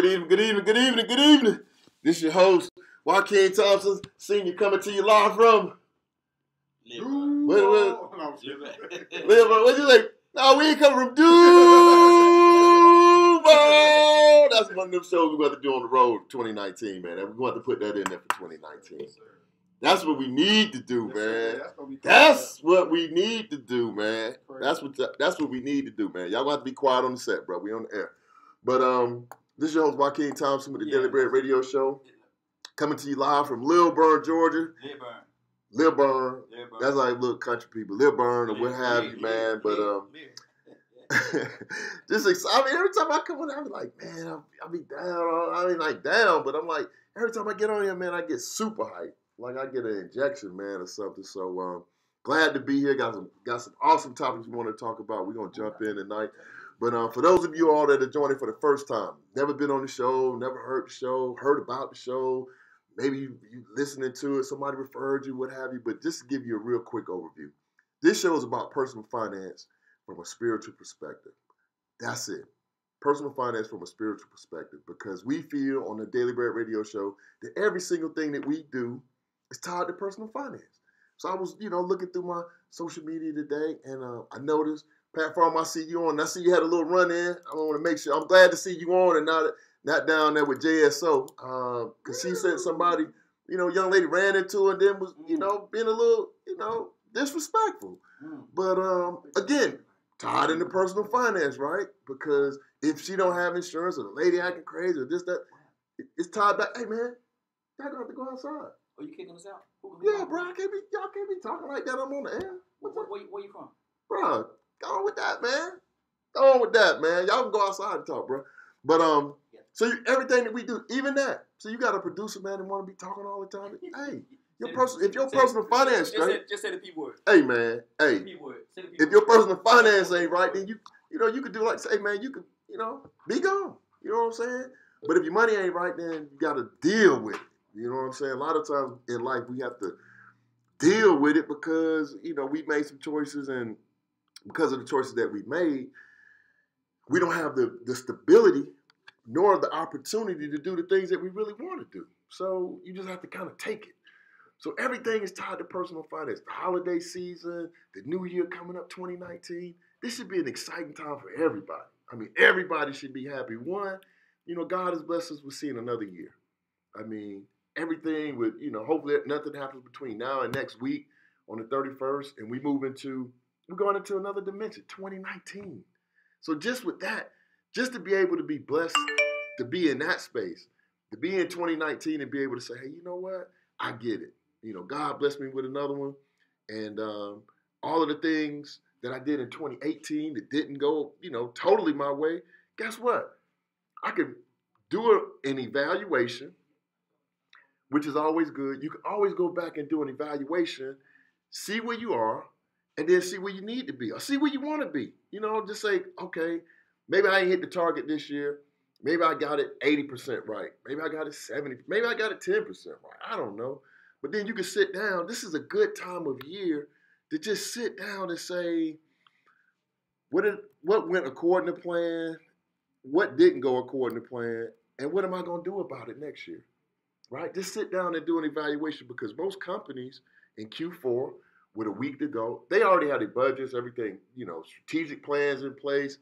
good evening, good evening, good evening, good evening. This is your host, Joaquin Thompson, Senior, coming to you live from Live. What you say? No, we ain't coming from Duval. That's one of them shows we're going to do on the road 2019, man. We're going to put that in there for 2019. That's what we need to do, man. That's what we need to do, man. That's what we need to do, man. Y'all got to be quiet on the set, bro. We on the air. But this is your host, Joaquin Thompson, with the Daily Bread Radio Show, coming to you live from Lilburn, Georgia. Lilburn. That's like little country people, Lilburn or what have you, man. But just excited. I mean, every time I come on, I be like, man, I be down. I mean, like down, but I'm like, every time I get on here, man, I get super hyped. Like I get an injection, man, or something. So glad to be here. Got some awesome topics we want to talk about. We're gonna jump in tonight. But for those of you all that are joining for the first time, never been on the show, never heard the show, heard about the show, maybe you listening to it, somebody referred you, what have you. But just to give you a real quick overview, this show is about personal finance from a spiritual perspective. That's it. Personal finance from a spiritual perspective, because we feel on the Daily Bread Radio Show that every single thing that we do is tied to personal finance. So I was, looking through my social media today, and I noticed, Pat Farm, I see you on. I see you had a little run in. I want to make sure. I'm glad to see you on and not down there with JSO, because she said somebody, young lady ran into her and then was, being a little, disrespectful. But again, tied into personal finance, right? Because if she don't have insurance or the lady acting crazy or this, that, it's tied back. Hey, man, y'all gonna have to go outside. Oh, you kicking us out? Yeah, bro, y'all can't be talking like that. I'm on the air. Where you from? Bro, go on with that, man. Go on with that, man. Y'all can go outside and talk, bro. But so everything that we do, even that. So you got a producer, man, that want to be talking all the time. Hey, if your personal finance straight, just say the P word. Hey, man, hey, if your personal finance ain't right, then you could do like say, man, you could, be gone. You know what I'm saying? But if your money ain't right, then you got to deal with it. You know what I'm saying? A lot of times in life we have to deal with it because, we made some choices, and because of the choices that we made, we don't have the stability nor the opportunity to do the things that we really want to do. So you just have to kind of take it. So everything is tied to personal finance. The holiday season, the new year coming up, 2019. This should be an exciting time for everybody. I mean, everybody should be happy. One, God has blessed us with seeing another year. I mean, everything with, hopefully nothing happens between now and next week on the 31st, and we're going into another dimension, 2019. So just with that, just to be able to be blessed, to be in that space, to be in 2019 and be able to say, hey, you know what? I get it. God blessed me with another one. And all of the things that I did in 2018 that didn't go, totally my way, guess what? I could do an evaluation, which is always good. You can always go back and do an evaluation, see where you are, and then see where you need to be, or see where you want to be. Just say, okay, maybe I ain't hit the target this year. Maybe I got it 80% right. Maybe I got it 70%. Maybe I got it 10% right. I don't know. But then you can sit down. This is a good time of year to just sit down and say, what went according to plan? What didn't go according to plan? And what am I going to do about it next year? Right? Just sit down and do an evaluation, because most companies in Q4 with a week to go, they already have their budgets, everything, strategic plans in place,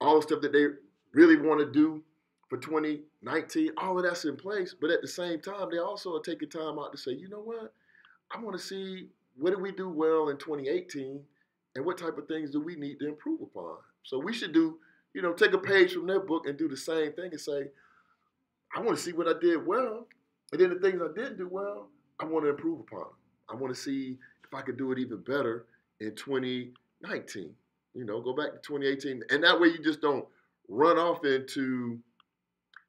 all the stuff that they really want to do for 2019, all of that's in place. But at the same time, they also are taking time out to say, you know what? I want to see, what did we do well in 2018, and what type of things do we need to improve upon? So we should do, take a page from their book and do the same thing and say, I want to see what I did well, and then the things I didn't do well, I want to improve upon. I want to see if I could do it even better in 2019. Go back to 2018. And that way you just don't run off into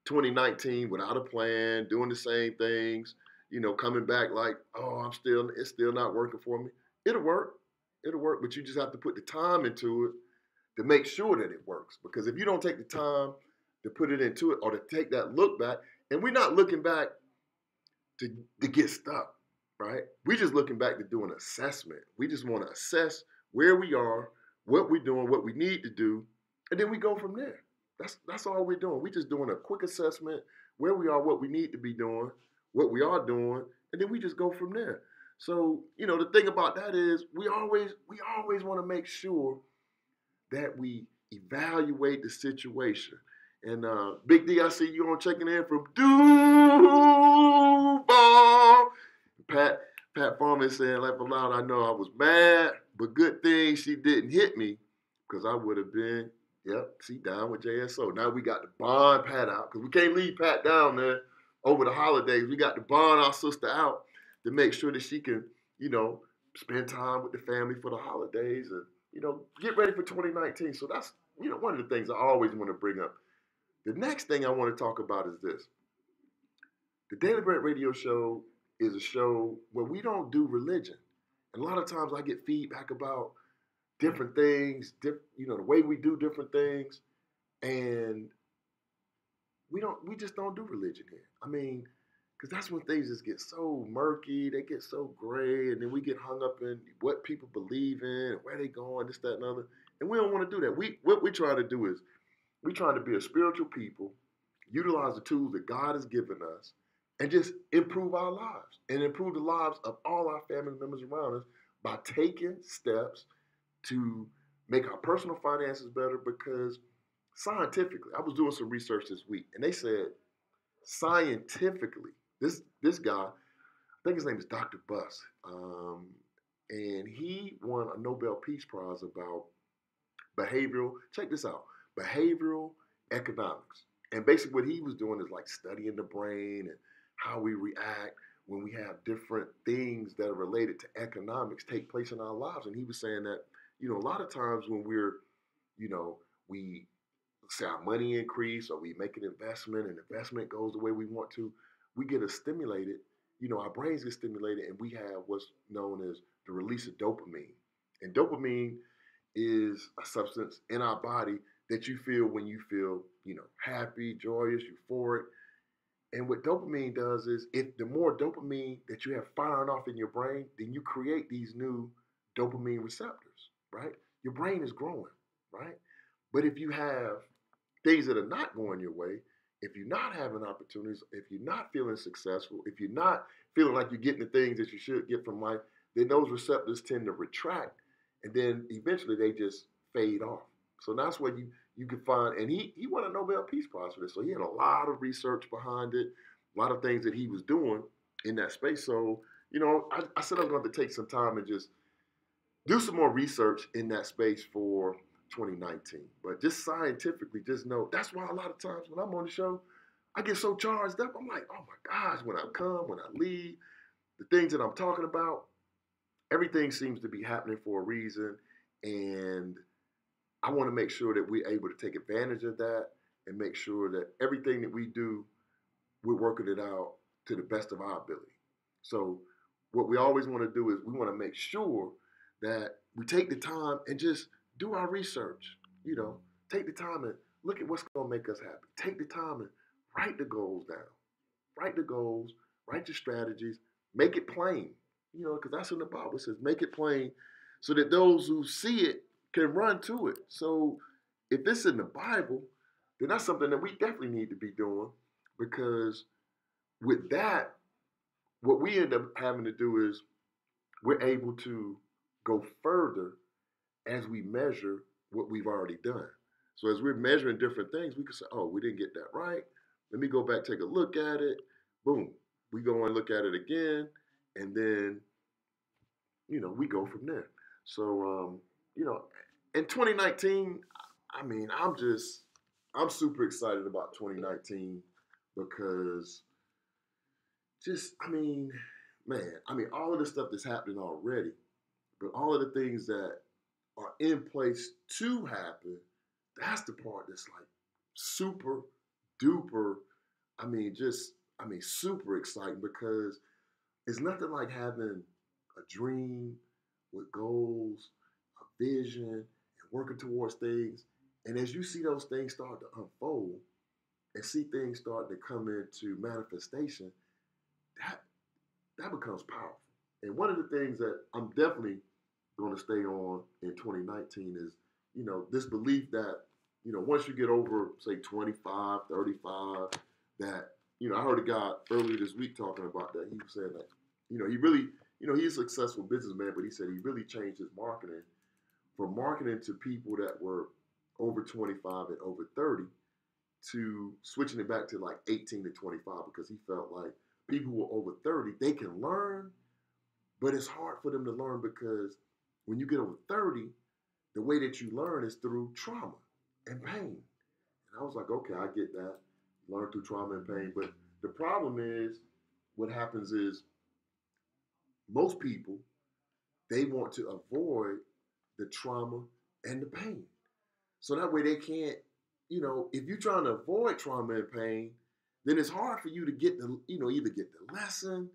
2019 without a plan, doing the same things, coming back like, oh, it's still not working for me. It'll work, but you just have to put the time into it to make sure that it works. Because if you don't take the time to put it into it, or to take that look back, and we're not looking back to get stuck, right? We're just looking back to do an assessment. We just want to assess where we are, what we're doing, what we need to do, and then we go from there. That's all we're doing. We're just doing a quick assessment where we are, what we need to be doing, what we are doing, and then we just go from there. So, the thing about that is we always want to make sure that we evaluate the situation. And Big D, I see you on checking in from Duval. Pat Farmer saying, laugh aloud, I know I was mad, but good thing she didn't hit me because I would have been, she down with JSO. Now we got to bond Pat out because we can't leave Pat down there over the holidays. We got to bond our sister out to make sure that she can, spend time with the family for the holidays and, get ready for 2019. So that's, one of the things I always want to bring up. The next thing I want to talk about is this. The Daily Bread Radio Show is a show where we don't do religion. And a lot of times I get feedback about different things, the way we do different things. And we just don't do religion here. I mean, because that's when things just get so murky, they get so gray, and then we get hung up in what people believe in, where they going, this, that, and other. And we don't want to do that. What we're trying to do is we're trying to be a spiritual people, utilize the tools that God has given us, and just improve our lives and improve the lives of all our family members around us by taking steps to make our personal finances better. Because scientifically, I was doing some research this week, and they said scientifically, this guy, I think his name is Dr. Buss, and he won a Nobel Peace Prize about check this out, behavioral economics. And basically what he was doing is like studying the brain and how we react when we have different things that are related to economics take place in our lives. And he was saying that, a lot of times when we're, we say our money increase or we make an investment and investment goes the way we want to, we get stimulated, our brains get stimulated and we have what's known as the release of dopamine. And dopamine is a substance in our body that you feel when you feel, happy, joyous, euphoric. And what dopamine does is the more dopamine that you have firing off in your brain, then you create these new dopamine receptors, right? Your brain is growing, right? But if you have things that are not going your way, if you're not having opportunities, if you're not feeling successful, if you're not feeling like you're getting the things that you should get from life, then those receptors tend to retract, and then eventually they just fade off. So that's where you can find, and he won a Nobel Peace Prize for this. So he had a lot of research behind it, a lot of things that he was doing in that space. So, I said I was going to take some time and just do some more research in that space for 2019. But just scientifically, just know that's why a lot of times when I'm on the show, I get so charged up. I'm like, oh my gosh, when I come, when I leave, the things that I'm talking about, everything seems to be happening for a reason. And I want to make sure that we're able to take advantage of that and make sure that everything that we do, we're working it out to the best of our ability. So what we always want to do is we want to make sure that we take the time and just do our research. Take the time and look at what's going to make us happy. Take the time and write the goals down. Write the goals, write your strategies, make it plain, because that's what the Bible says. Make it plain so that those who see it can run to it. So if it's in the Bible, then that's something that we definitely need to be doing, because with that, what we end up having to do is we're able to go further as we measure what we've already done. So as we're measuring different things, we can say, oh, we didn't get that right. Let me go back, take a look at it. Boom. We go and look at it again. And then, we go from there. So, in 2019, I mean, I'm super excited about 2019 because all of the stuff that's happening already, but all of the things that are in place to happen, that's the part that's like super duper, super exciting, because it's nothing like having a dream with goals, a vision, and working towards things. And as you see those things start to unfold and see things start to come into manifestation, that becomes powerful. And one of the things that I'm definitely going to stay on in 2019 is, this belief that once you get over, say, 25, 35, that, I heard a guy earlier this week talking about that. He was saying that, he really, he's a successful businessman, but he said he really changed his marketing from marketing to people that were over 25 and over 30 to switching it back to like 18 to 25 because he felt like people who are over 30, they can learn, but it's hard for them to learn because when you get over 30, the way that you learn is through trauma and pain. And I was like, okay, I get that. Learn through trauma and pain. But the problem is, what happens is most people, they want to avoid the trauma and the pain. So that way they can't, if you're trying to avoid trauma and pain, then it's hard for you to get the, either get the lesson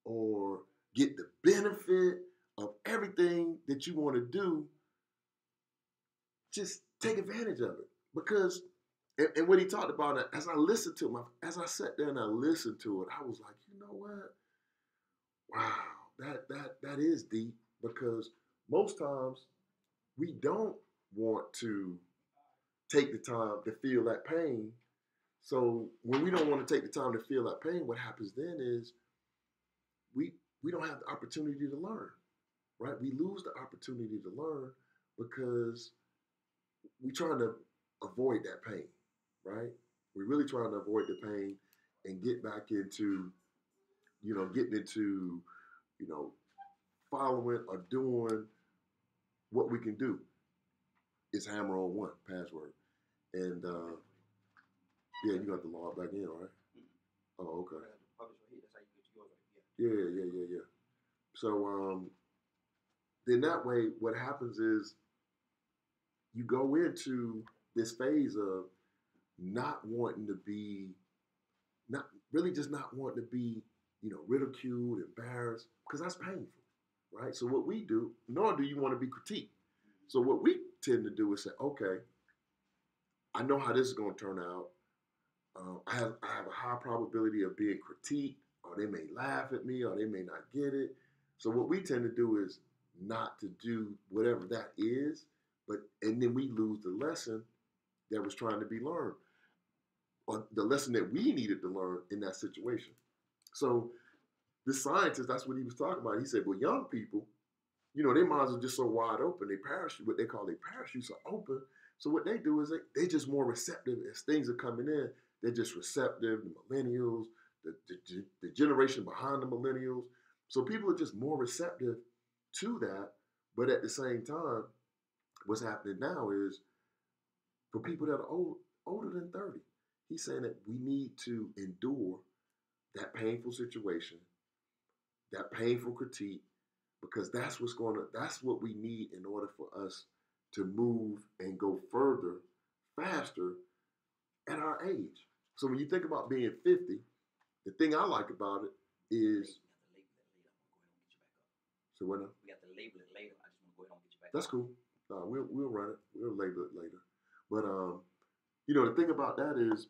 or get the benefit of everything that you want to do. Just take advantage of it. Because, and what he talked about, as I listened to him, as I sat there and I listened to it, I was like, you know what? Wow, that is deep, because most times we don't want to take the time to feel that pain. So when we don't want to take the time to feel that pain, what happens then is we don't have the opportunity to learn, right? We lose the opportunity to learn because we're trying to avoid that pain, right? We're really trying to avoid the pain and get back into, getting into, following or doing what we can do. It's hammer on one password. And yeah, you got to log back in, right? Oh, okay. Yeah. So then that way, what happens is you go into this phase of not wanting to be, not wanting to be, ridiculed, embarrassed, because that's painful, right? So what we do, nor do you want to be critiqued. So what we tend to do is say, okay, I know how this is going to turn out. I have a high probability of being critiqued, or they may laugh at me, or they may not get it. So what we tend to do is not to do whatever that is, and then we lose the lesson that was trying to be learned, or the lesson that we needed to learn in that situation. So the scientist, that's what he was talking about. He said, well, young people, their minds are just so wide open. What they call their parachutes are open. So what they do is they just more receptive as things are coming in. They're just receptive. The millennials, the generation behind the millennials. So people are just more receptive to that. But at the same time, what's happening now is for people that are older than 30, he's saying that we need to endure that painful situation, that painful critique, because that's what we need in order for us to move and go further, faster at our age. So when you think about being 50, the thing I like about it is. So what now? We got to label it later. I just want to go ahead and get you back. That's cool. We'll run it. We'll label it later. But the thing about that is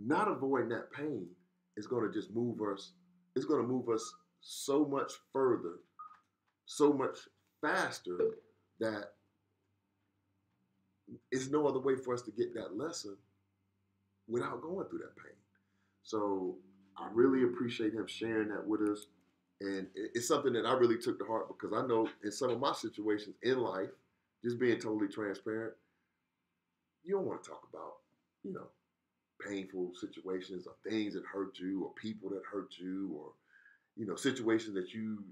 not avoiding that pain is going to just move us. It's going to move us so much further, so much faster, that it's no other way for us to get that lesson without going through that pain. So I really appreciate him sharing that with us. And it's something that I really took to heart, because I know in some of my situations in life, just being totally transparent, you don't want to talk about, painful situations or things that hurt you or people that hurt you, or, situations that you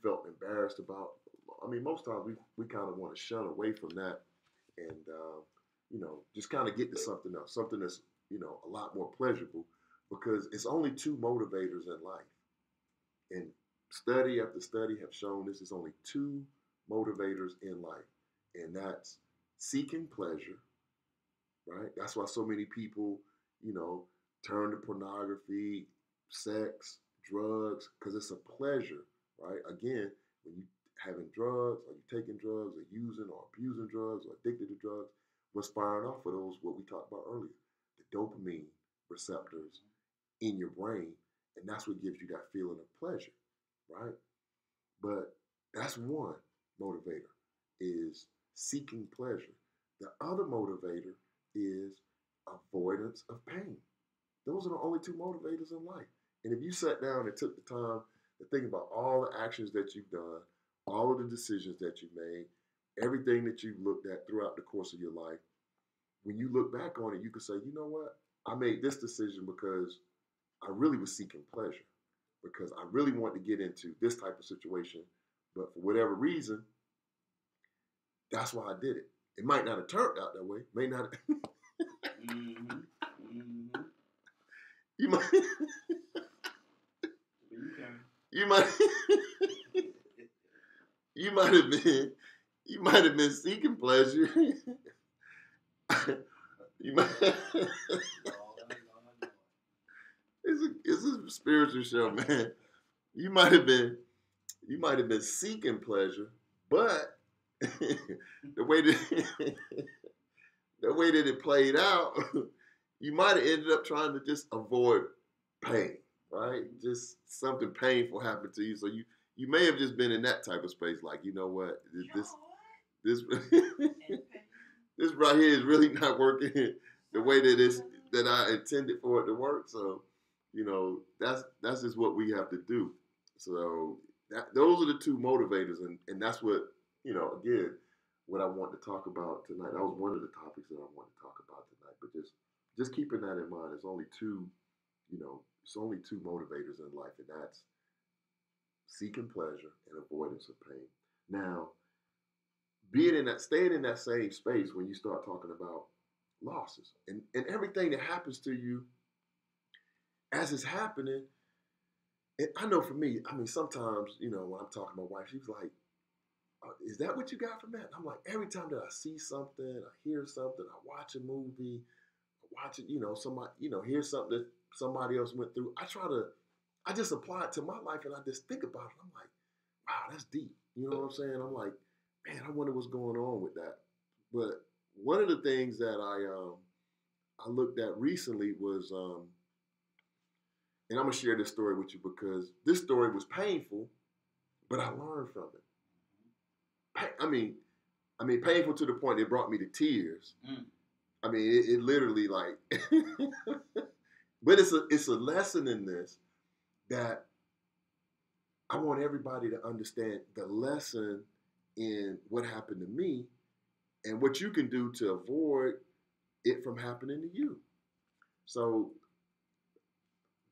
felt embarrassed about. I mean, most times we kind of want to shun away from that and, just kind of get to something else, something that's, a lot more pleasurable, because it's only two motivators in life. And study after study have shown this is only two motivators in life, and that's seeking pleasure, right? That's why so many people, turn to pornography, sex, drugs, because it's a pleasure, right? Again, when you having drugs, or you taking drugs, or using or abusing drugs, or addicted to drugs, what's firing off of those, what we talked about earlier, the dopamine receptors in your brain, and that's what gives you that feeling of pleasure, right? But that's one motivator, is seeking pleasure. The other motivator is avoidance of pain. Those are the only two motivators in life. And if you sat down and took the time to think about all the actions that you've done, all of the decisions that you made, everything that you've looked at throughout the course of your life, when you look back on it, you can say, you know what? I made this decision because I really was seeking pleasure, because I really wanted to get into this type of situation. But for whatever reason, that's why I did it. It might not have turned out that way. May not. Mm-hmm. Mm-hmm. You might. You You might. You might have been. You might have been seeking pleasure. You might. It's a spiritual show, man. You might have been. You might have been seeking pleasure, but the way that the way that it played out, you might have ended up trying to just avoid pain, right? Just something painful happened to you, so you may have just been in that type of space, like, you know what, this this right here is really not working the way that I intended for it to work. So, that's just what we have to do. So those are the two motivators, and that's what, again, what I want to talk about tonight. That was one of the topics that I want to talk about tonight. But just keeping that in mind, it's only two motivators in life, and that's seeking pleasure and avoidance of pain. Now, staying in that same space when you start talking about losses and everything that happens to you as it's happening. And I know for me, I mean, sometimes, when I'm talking to my wife, she's like, is that what you got from that? I'm like, every time that I see something, I hear something, I watch a movie, I watch it, somebody, hear something that somebody else went through. I just apply it to my life, and I just think about it. I'm like, wow, that's deep. You know what I'm saying? I'm like, man, I wonder what's going on with that. But one of the things that I looked at recently was, and I'm gonna share this story with you because this story was painful, but I learned from it. I mean, painful to the point it brought me to tears. Mm. I mean, it literally like, but it's a lesson in this that I want everybody to understand the lesson in what happened to me and what you can do to avoid it from happening to you. So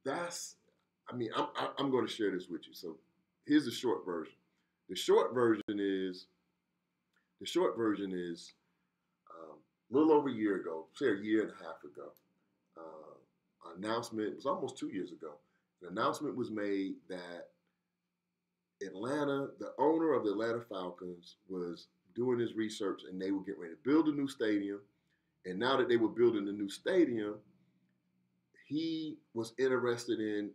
I'm going to share this with you. So here's the short version. The short version is a little over a year ago, say a year and a half ago, an announcement, it was almost 2 years ago, an announcement was made that the owner of the Atlanta Falcons was doing his research and they were getting ready to build a new stadium. And now that they were building the new stadium, he was interested in,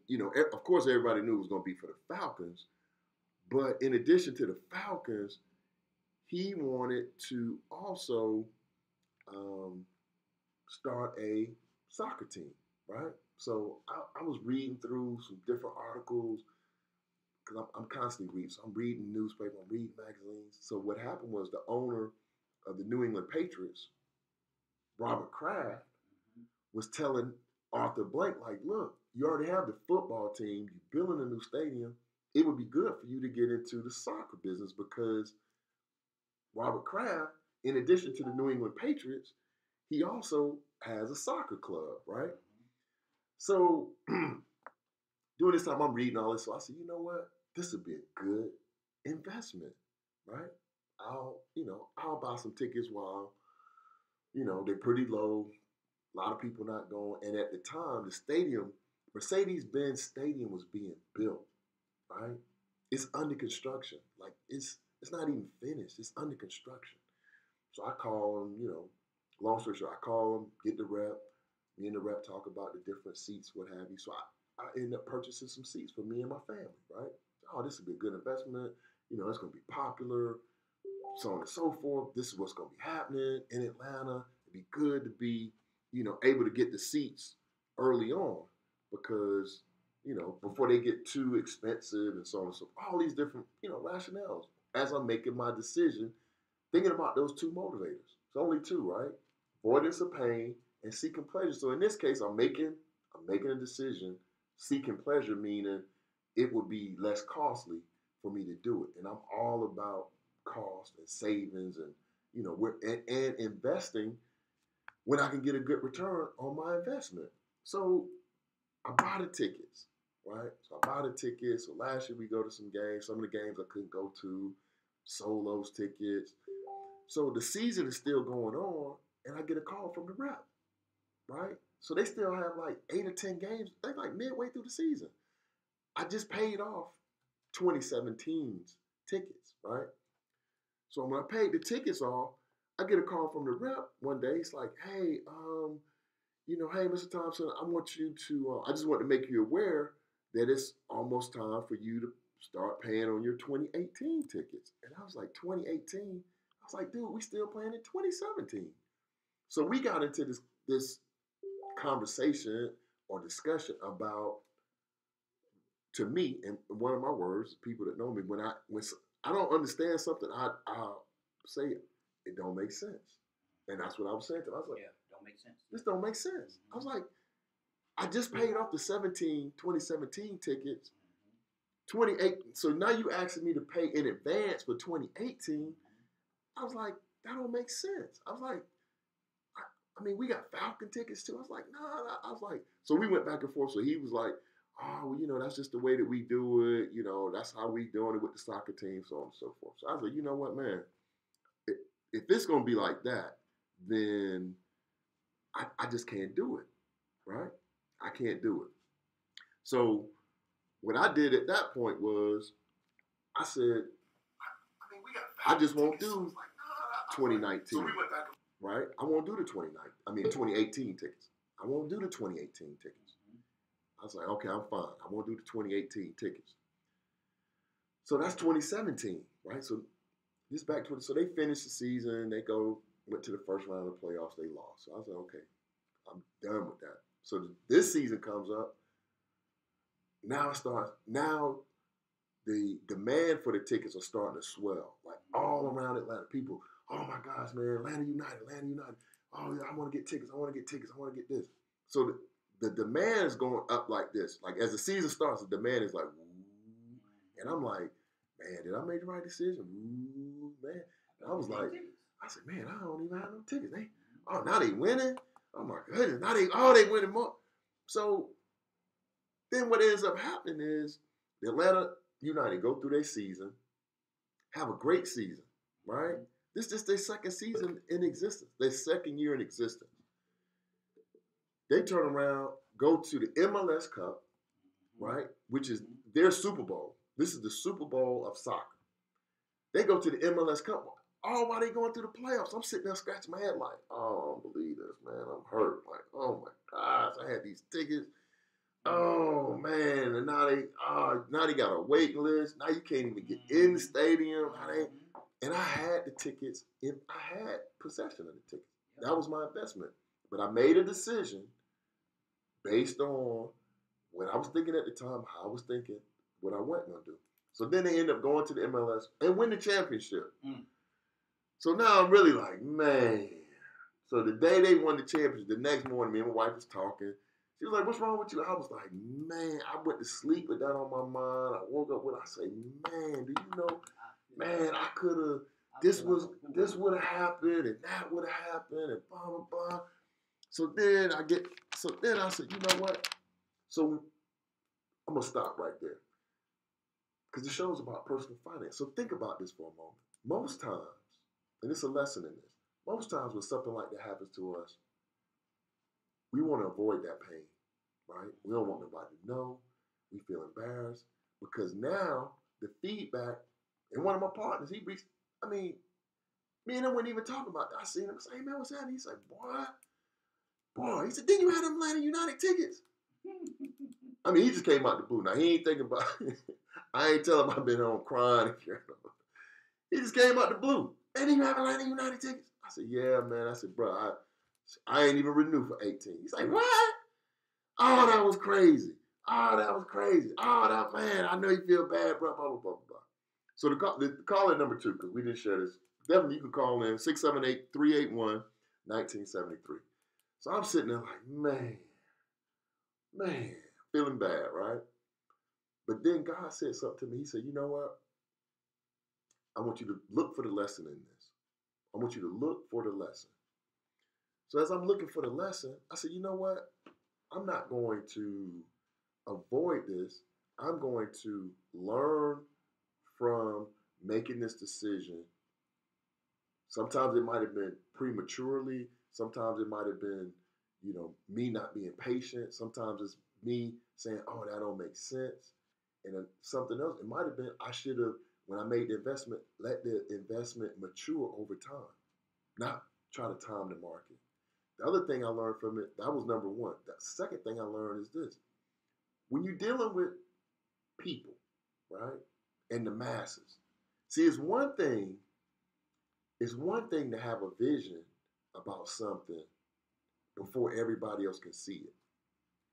of course everybody knew it was going to be for the Falcons, but in addition to the Falcons, he wanted to also start a soccer team, right? So I was reading through some different articles because I'm constantly reading. So I'm reading newspaper, I'm reading magazines. So what happened was the owner of the New England Patriots, Robert Kraft, was telling Arthur Blank, like, look, you already have the football team, you're building a new stadium. It would be good for you to get into the soccer business because Robert Kraft, in addition to the New England Patriots, he also has a soccer club, right? So during this time, I'm reading all this. So I said, you know what? This would be a good investment, right? I'll buy some tickets while, they're pretty low. A lot of people not going. And at the time, the stadium, Mercedes-Benz Stadium was being built, right? It's under construction. Like it's not even finished. It's under construction. So I call him, long story short, I call him, get the rep. Me and the rep talk about the different seats, what have you. So I end up purchasing some seats for me and my family, right? Oh, this would be a good investment. It's going to be popular, so on and so forth. This is what's going to be happening in Atlanta. It'd be good to be, able to get the seats early on because, before they get too expensive and so on and so forth. All these different, rationales as I'm making my decision, thinking about those two motivators. It's only two, right? Avoidance of pain and seeking pleasure. So in this case, I'm making a decision. Seeking pleasure meaning it would be less costly for me to do it, and I'm all about cost and savings, and and investing when I can get a good return on my investment. So I buy the tickets, right? So I buy the tickets. So last year we go to some games. Some of the games I couldn't go to, sold those tickets. So the season is still going on, and I get a call from the rep, right? So they still have like 8 or 10 games. They're like midway through the season. I just paid off 2017's tickets, right? So when I paid the tickets off, I get a call from the rep one day. It's like, hey, hey, Mr. Thompson, I want you to, I just want to make you aware that it's almost time for you to start paying on your 2018 tickets. And I was like, 2018? I was like, dude, we still playing in 2017. So we got into this conversation or discussion about, to me, and one of my words, people that know me, when I don't understand something, I'll say it don't make sense. And that's what I was saying to them. I was like, yeah, don't make sense. This don't make sense. I was like, I just paid off the 2017 tickets. 28. So now you asking me to pay in advance for 2018. I was like, that don't make sense. I was like, I mean, we got Falcon tickets too. I was like, nah. I was like, so we went back and forth. So he was like, oh, well, that's just the way that we do it. That's how we doing it with the soccer team, so on and so forth. So I was like, you know what, man? If it's going to be like that, then I just can't do it, right? I can't do it. So what I did at that point was I said, I just won't do 2019, right? I won't do the 2018 tickets. I won't do the 2018 tickets. I was like, okay, I'm fine. I won't do the 2018 tickets. So that's 2017, right? So this back to so they finished the season. They went to the first round of the playoffs. They lost. So I was like, okay, I'm done with that. So this season comes up. Now the demand for the tickets are starting to swell. Like all around Atlanta, people, oh my gosh, man, Atlanta United. Oh yeah, I want to get tickets. I want to get this. So the demand is going up like this. Like as the season starts, the demand is like, woo. And I'm like, man, did I make the right decision? Woo, man. And I was like, I said, man, I don't even have no tickets. Now they winning. Oh my goodness, now they winning more. So then what ends up happening is the Atlanta United go through their season, have a great season, right? This is just their second season in existence, their second year in existence. They turn around, go to the MLS Cup, right, which is their Super Bowl. This is the Super Bowl of soccer. They go to the MLS Cup. Oh, while they going through the playoffs, I'm sitting there scratching my head like, oh, I don't believe this, man. I'm hurt. Like, oh my gosh, I had these tickets. Oh man, and now they got a waiting list. Now you can't even get in the stadium. And I had the tickets. I had possession of the tickets. That was my investment. But I made a decision based on what I was thinking at the time, how I was thinking, what I wasn't gonna do. So then they end up going to the MLS and win the championship. So now I'm really like, man. So the day they won the championship, the next morning, me and my wife was talking. She was like, what's wrong with you? I was like, man, I went to sleep with that on my mind. I woke up with it. I say, man, do you know, man, I could have, this would have happened and that would have happened and blah, blah, blah. So then I said, you know what? So I'm going to stop right there. Because the show's about personal finance. So think about this for a moment. Most times, and it's a lesson in this, most times when something like that happens to us, we want to avoid that pain, right? We don't want nobody to know. We feel embarrassed because now the feedback, and one of my partners, he reached, me and him weren't even talking about that. I seen him say, hey man, what's happening? He's like, boy, he said, didn't you have them Atlanta United tickets? He just came out the blue. Now, he ain't thinking about it. I ain't telling him I've been home crying. He just came out the blue. Man, didn't you have Atlanta United tickets? I said, yeah, man. I said, bro, I ain't even renewed for 18. He's like, what? Oh, that was crazy. Oh, that, man, I know you feel bad, blah, blah, blah, blah, blah. So the caller number 2, because we didn't share this definitely you can call in 678-381-1973. So I'm sitting there like, man, feeling bad, right? But then God said something to me. He said, you know what? I want you to look for the lesson in this. I want you to look for the lesson. So as I'm looking for the lesson, I said, you know what? I'm not going to avoid this. I'm going to learn from making this decision. Sometimes it might have been prematurely. Sometimes it might have been, me not being patient. Sometimes it's me saying, oh, that don't make sense. And then something else, it might have been I should have, when I made the investment, let the investment mature over time, not try to time the market. The other thing I learned from it, that was number one. The second thing I learned is this. When you're dealing with people, right, and the masses, see, it's one thing to have a vision about something before everybody else can see it,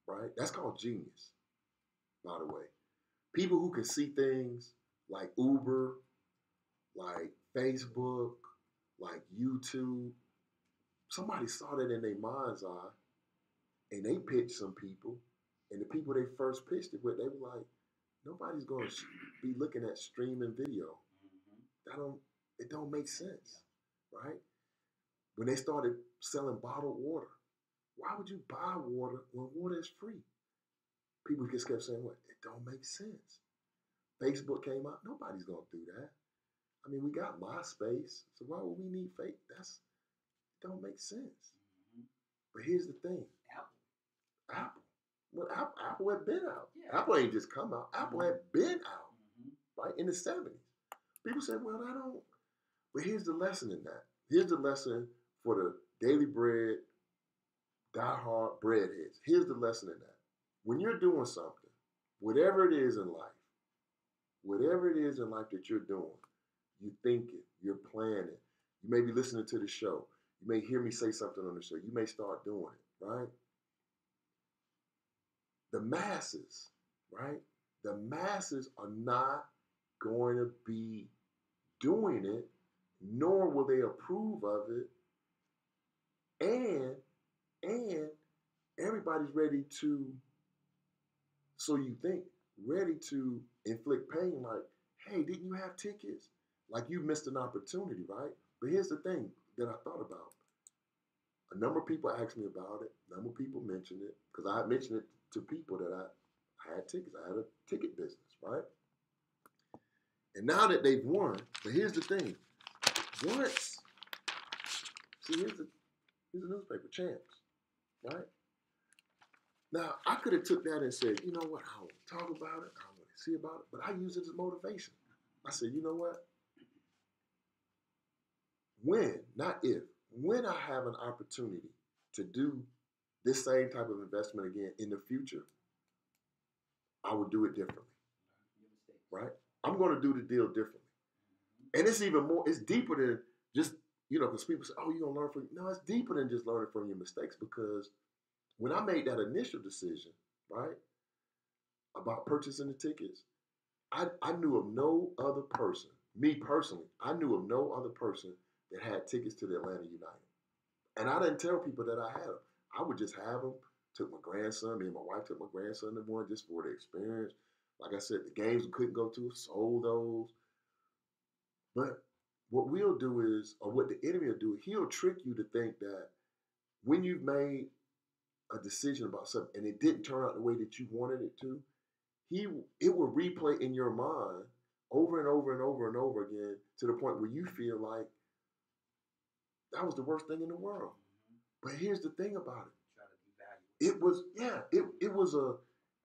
right? That's called genius, by the way. People who can see things like Uber, like Facebook, like YouTube, somebody saw that in their mind's eye and they pitched some people, and the people they first pitched it with, they were like, nobody's going to be looking at streaming video. It don't make sense, right? When they started selling bottled water, why would you buy water when water is free? People just kept saying, what? It don't make sense. Facebook came out, nobody's going to do that. I mean, we got MySpace, so why would we need fake? It don't make sense. But here's the thing. Apple. Well, Apple had been out. Yeah. Apple ain't just come out. Apple had been out, right, in the 70s. People said, well, I don't. But here's the lesson in that. Here's the lesson for the daily bread, diehard breadheads. Here's the lesson in that. When you're doing something, whatever it is in life that you're doing, you think it, you're planning. You may be listening to the show. You may hear me say something on the show. You may start doing it, right? The masses, right? The masses are not going to be doing it, nor will they approve of it. And everybody's ready to, so you think, ready to inflict pain like, hey, didn't you have tickets? Like you missed an opportunity, right? But here's the thing that I thought about. A number of people asked me about it. A number of people mentioned it because I mentioned it to people that I had tickets. I had a ticket business, right? And now that they've won, but here's the thing. Here's the newspaper, Champs, right? Now, I could have took that and said, you know what, I don't want to talk about it, I don't want to see about it, but I use it as motivation. I said, you know what? When, not if, when I have an opportunity to do this same type of investment again in the future, I would do it differently, right? I'm going to do the deal differently. And it's even more, it's deeper than just, because people say, oh, you're going to learn from, no, it's deeper than just learning from your mistakes, because when I made that initial decision, right, about purchasing the tickets, I knew of no other person, me personally, I knew of no other person that had tickets to the Atlanta United. And I didn't tell people that I had them. I would just have them. Took my grandson, me and my wife took my grandson to one just for the experience. Like I said, the games we couldn't go to, sold those. But what we'll do is, or what the enemy will do, he'll trick you to think that when you've made a decision about something and it didn't turn out the way that you wanted it to, it will replay in your mind over and over and over and over again to the point where you feel like that was the worst thing in the world. But here's the thing about it. It was,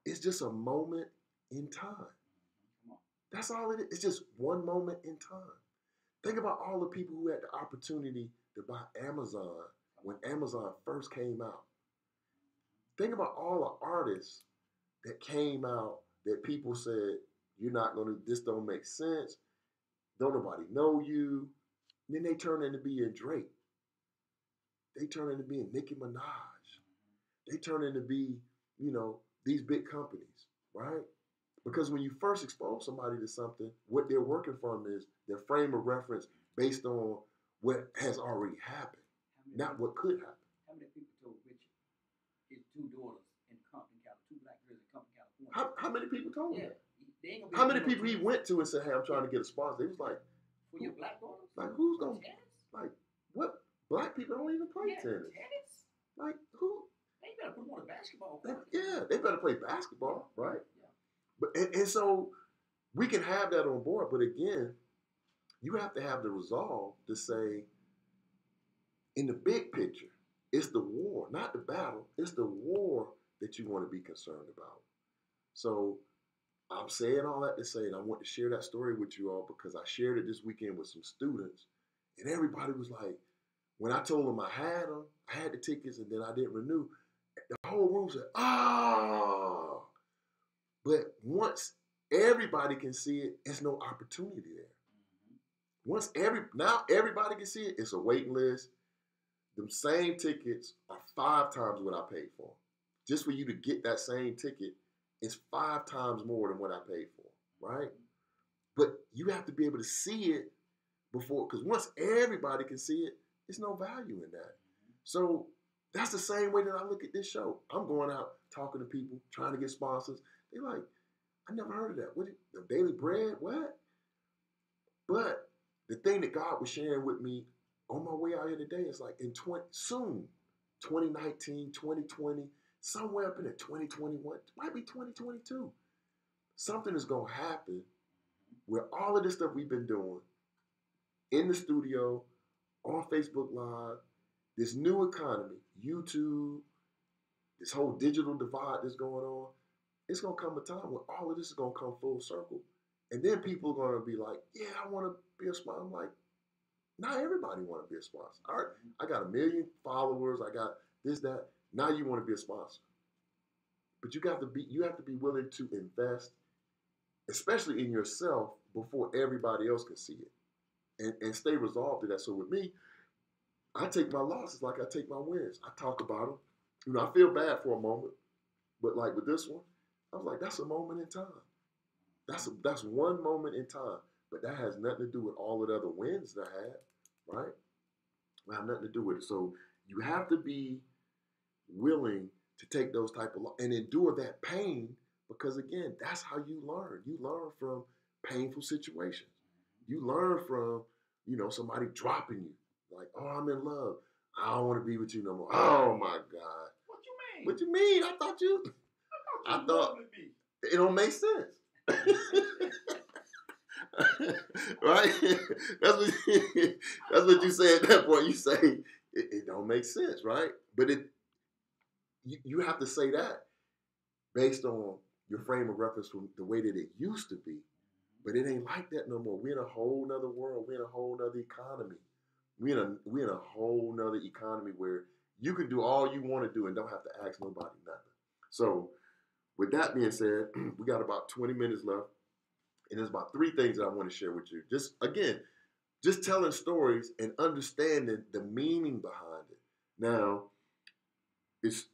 it's just a moment in time. That's all it is. It's just one moment in time. Think about all the people who had the opportunity to buy Amazon when Amazon first came out. Think about all the artists that came out that people said, you're not going to, this don't make sense. Don't nobody know you. And then they turn into being Drake. They turn into being Nicki Minaj. They turn into be, these big companies, right? Because when you first expose somebody to something, what they're working from is their frame of reference based on what has already happened, not what could happen. How many people told Richard his two daughters in Compton, California, two black girls in Compton, California? How many people told him? Yeah. How many people he went to and said, "Hey, I'm trying to get a sponsor"? He was like, "For your black daughters? Like, who's gonna like what? Black people don't even play tennis. Like who? They better put them on a basketball court. They better play basketball, right? Yeah. But and so we can have that on board, but again, you have to have the resolve to say, in the big picture, it's the war, not the battle. It's the war that you want to be concerned about. So I'm saying all that to say, and I want to share that story with you all because I shared it this weekend with some students, and everybody was like, when I told them I had the tickets, and then I didn't renew, the whole room said, "Ah!" But once everybody can see it, there's no opportunity there. Once now everybody can see it, it's a waiting list. Them same tickets are 5 times what I paid for. Just for you to get that same ticket, it's 5 times more than what I paid for, right? But you have to be able to see it before, because once everybody can see it, there's no value in that. So that's the same way that I look at this show. I'm going out talking to people, trying to get sponsors. They're like, I never heard of that. What? The Daily Bread? What? But the thing that God was sharing with me on my way out here today is like soon, 2019, 2020, somewhere up in there, 2021, might be 2022. Something is going to happen where all of this stuff we've been doing in the studio, on Facebook Live, this new economy, YouTube, this whole digital divide that's going on, it's going to come a time when all of this is going to come full circle. And then people are going to be like, yeah, I want to be a sponsor. I'm like, not everybody want to be a sponsor. All right, I got 1 million followers. I got this, that. Now you want to be a sponsor. But you have to be willing to invest, especially in yourself, before everybody else can see it. And stay resolved to that. So with me, I take my losses like I take my wins. I talk about them. I feel bad for a moment. But like with this one, I was like, that's a moment in time. That's one moment in time. But that has nothing to do with all of the other wins that I had, right? It have nothing to do with it. So you have to be willing to take those type of and endure that pain, because again, that's how you learn. You learn from painful situations. You learn from, somebody dropping you. Like, oh, I'm in love. I don't want to be with you no more. Oh my God. What you mean? What you mean? I thought it don't make sense. Right? That's what you say at that point. You say it don't make sense, right? But you have to say that based on your frame of reference from the way that it used to be. But it ain't like that no more. We're in a whole nother world. We're in a whole nother economy. We're in a whole nother economy where you can do all you want to do and don't have to ask nobody nothing. So with that being said, we got about 20 minutes left. And there's about 3 things that I want to share with you. Just telling stories and understanding the meaning behind it. Now, it's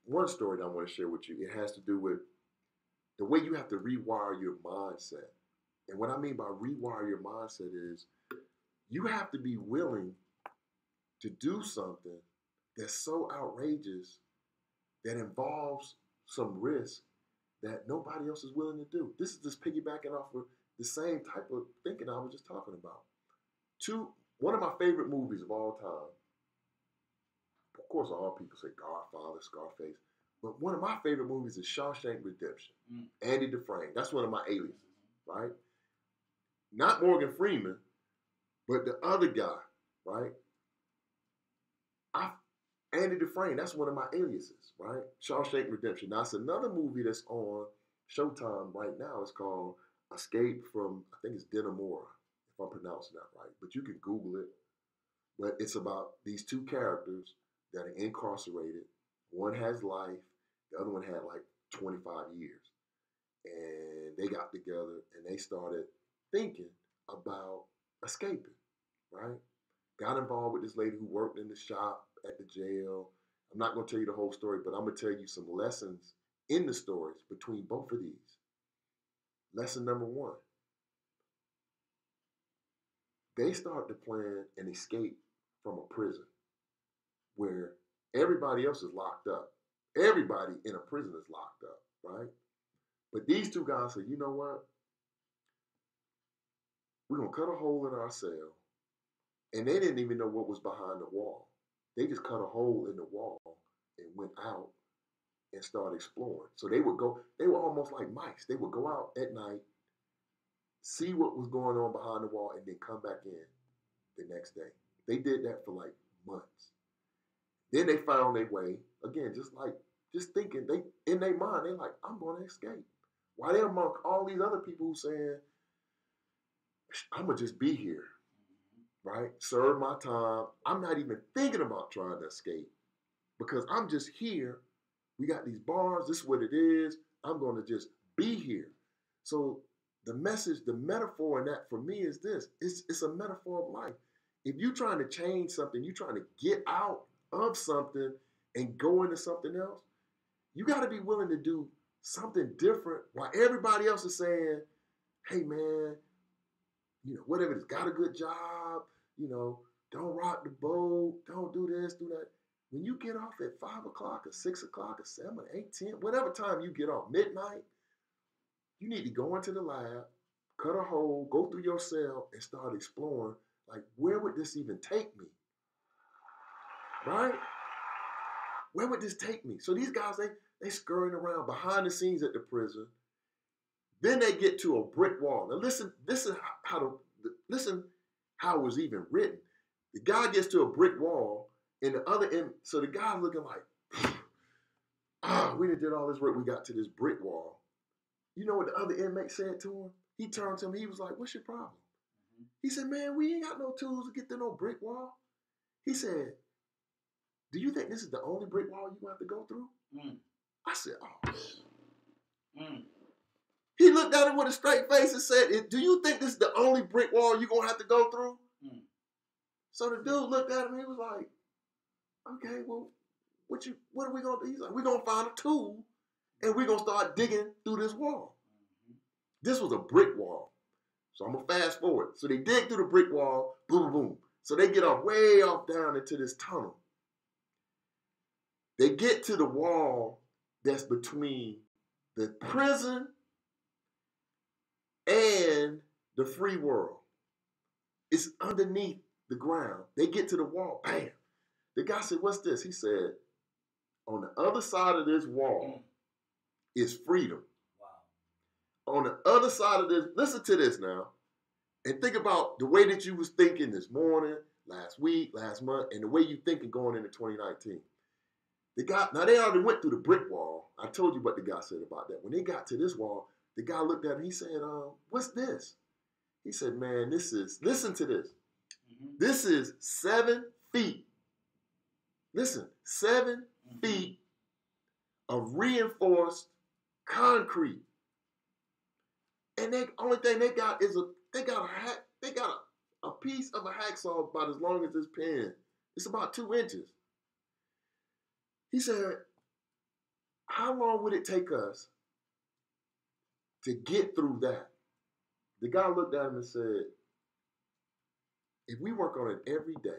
one story that I want to share with you. It has to do with the way you have to rewire your mindset. And what I mean by rewire your mindset is you have to be willing to do something that's so outrageous that involves some risk that nobody else is willing to do. This is just piggybacking off of the same type of thinking I was just talking about. One of my favorite movies of all time, of course all people say Godfather, Scarface, but one of my favorite movies is Shawshank Redemption. Andy Dufresne, that's one of my aliases, right? Not Morgan Freeman, but the other guy, right? Andy Dufresne, that's one of my aliases, right? Shawshank Redemption. Now, it's another movie that's on Showtime right now. It's called Escape from, I think it's Denamora, if I'm pronouncing that right. But you can Google it. But it's about these 2 characters that are incarcerated. One has life. The other one had like 25 years. And they got together and they started thinking about escaping, right? Got involved with this lady who worked in the shop at the jail. I'm not going to tell you the whole story, but I'm going to tell you some lessons in the stories between both of these. Lesson number 1. they start to plan an escape from a prison where everybody else is locked up. Everybody in a prison is locked up, right? But these two guys said, you know what? We're going to cut a hole in our cell. And they didn't even know what was behind the wall. They just cut a hole in the wall and went out and started exploring. So they were almost like mice. They would go out at night, see what was going on behind the wall, and then come back in the next day. They did that for like months. Then they found their way, again, just thinking, in their mind, they're like, I'm going to escape. While they're among all these other people who saying, I'm going to just be here, right? Serve my time. I'm not even thinking about trying to escape because I'm just here. We got these bars. This is what it is. I'm going to just be here. So the message, the metaphor in that for me is this. It's a metaphor of life. If you're trying to change something, you're trying to get out of something and go into something else, you got to be willing to do something different while everybody else is saying, hey, man, whatever it is, got a good job, don't rock the boat, don't do this, do that. When you get off at 5 o'clock or 6 o'clock or 7, 8, 10, whatever time you get off, midnight, you need to go into the lab, cut a hole, go through your cell and start exploring, like, where would this even take me? Right? Where would this take me? So these guys, they scurrying around behind the scenes at the prison. Then they get to a brick wall. Now listen how it was even written. The guy gets to a brick wall, and the other end, so the guy's looking like, we did all this work, we got to this brick wall. You know what the other inmate said to him? He turned to him, he was like, what's your problem? He said, man, we ain't got no tools to get to no brick wall. He said, do you think this is the only brick wall you're going to have to go through? I said, oh. He looked at him with a straight face and said, do you think this is the only brick wall you're going to have to go through? So the dude looked at him, he was like, okay, well, what are we going to do? He's like, we're going to find a tool and we're going to start digging through this wall. This was a brick wall. So I'm going to fast forward. So they dig through the brick wall, boom, boom. So they get off way off down into this tunnel. They get to the wall that's between the prison and the free world. It's underneath the ground. They get to the wall, bam. The guy said, what's this? He said, on the other side of this wall is freedom. Wow. On the other side of this, listen to this now, and think about the way that you was thinking this morning, last week, last month, and the way you thinking going into 2019. The guy, now they already went through the brick wall. I told you what the guy said about that. When they got to this wall, the guy looked at him, he said, what's this? He said, man, listen to this. This is 7 feet. Listen, 7 feet of reinforced concrete. And the only thing they got is a piece of a hacksaw about as long as this pen. It's about 2 inches. He said, how long would it take us to get through that? The guy looked at him and said, if we work on it every day,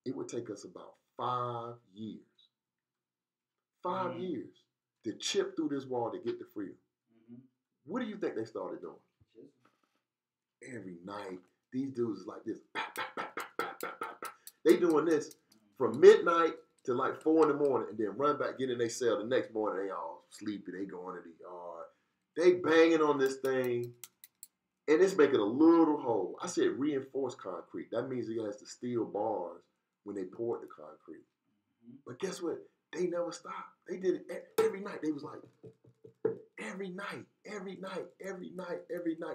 it would take us about 5 years. 5 years to chip through this wall to get to freedom. What do you think they started doing? Every night, these dudes is like this. They doing this from midnight to like 4 in the morning and then run back, get in their cell. The next morning, they all sleepy. They going to the yard. They banging on this thing, and it's making a little hole. I said reinforced concrete. That means he has the steel bars when they poured the concrete. But guess what? They never stopped. They did it every night. They was like, every night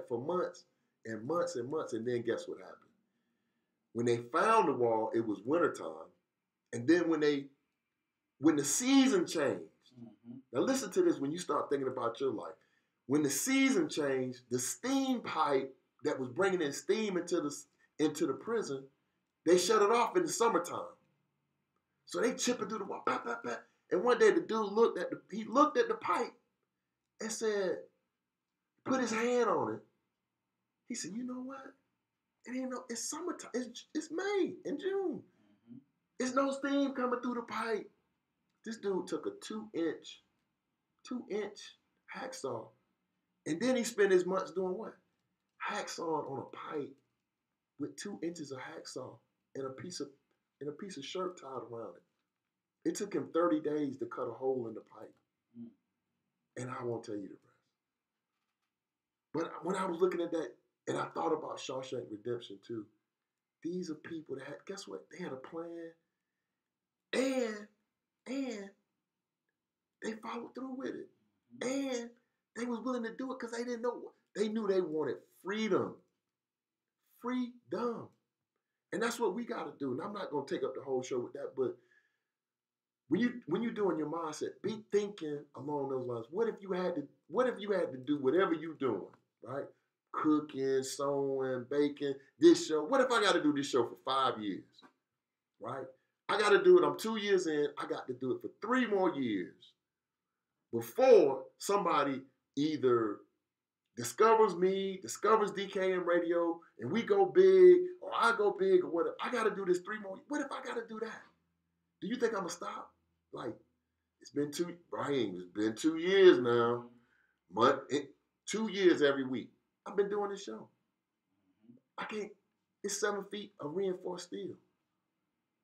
for months and months and months. And then guess what happened? When they found the wall, it was wintertime. And then when the season changed, now listen to this when you start thinking about your life. When the season changed, the steam pipe that was bringing in steam into the prison, they shut it off in the summertime. So they chipping through the wall, bah, bah, bah. And one day the dude looked at the pipe and said, put his hand on it. He said, you know what? It ain't no. It's summertime. It's May and June. It's no steam coming through the pipe. This dude took a 2-inch hacksaw, and then he spent his months doing what? Hacksaw on a pipe with 2 inches of hacksaw and a piece of shirt tied around it. It took him 30 days to cut a hole in the pipe. And I won't tell you the rest. But when I was looking at that, and I thought about Shawshank Redemption too, these are people that had, guess what? They had a plan, and they followed through with it. And they was willing to do it because they didn't know. They knew they wanted freedom. Freedom. And that's what we got to do. And I'm not going to take up the whole show with that, but when you're doing your mindset, be thinking along those lines. What if you had to do whatever you're doing, right? Cooking, sewing, baking, this show. What if I got to do this show for 5 years, right? I got to do it. I'm 2 years in. I got to do it for 3 more years before somebody either discovers me, discovers DKM Radio, and we go big, or I go big, or whatever. I got to do this 3 more. What if I got to do that? Do you think I'm going to stop? Like, it's been 2 years now. 2 years every week. I've been doing this show. I can't, it's 7 feet of reinforced steel.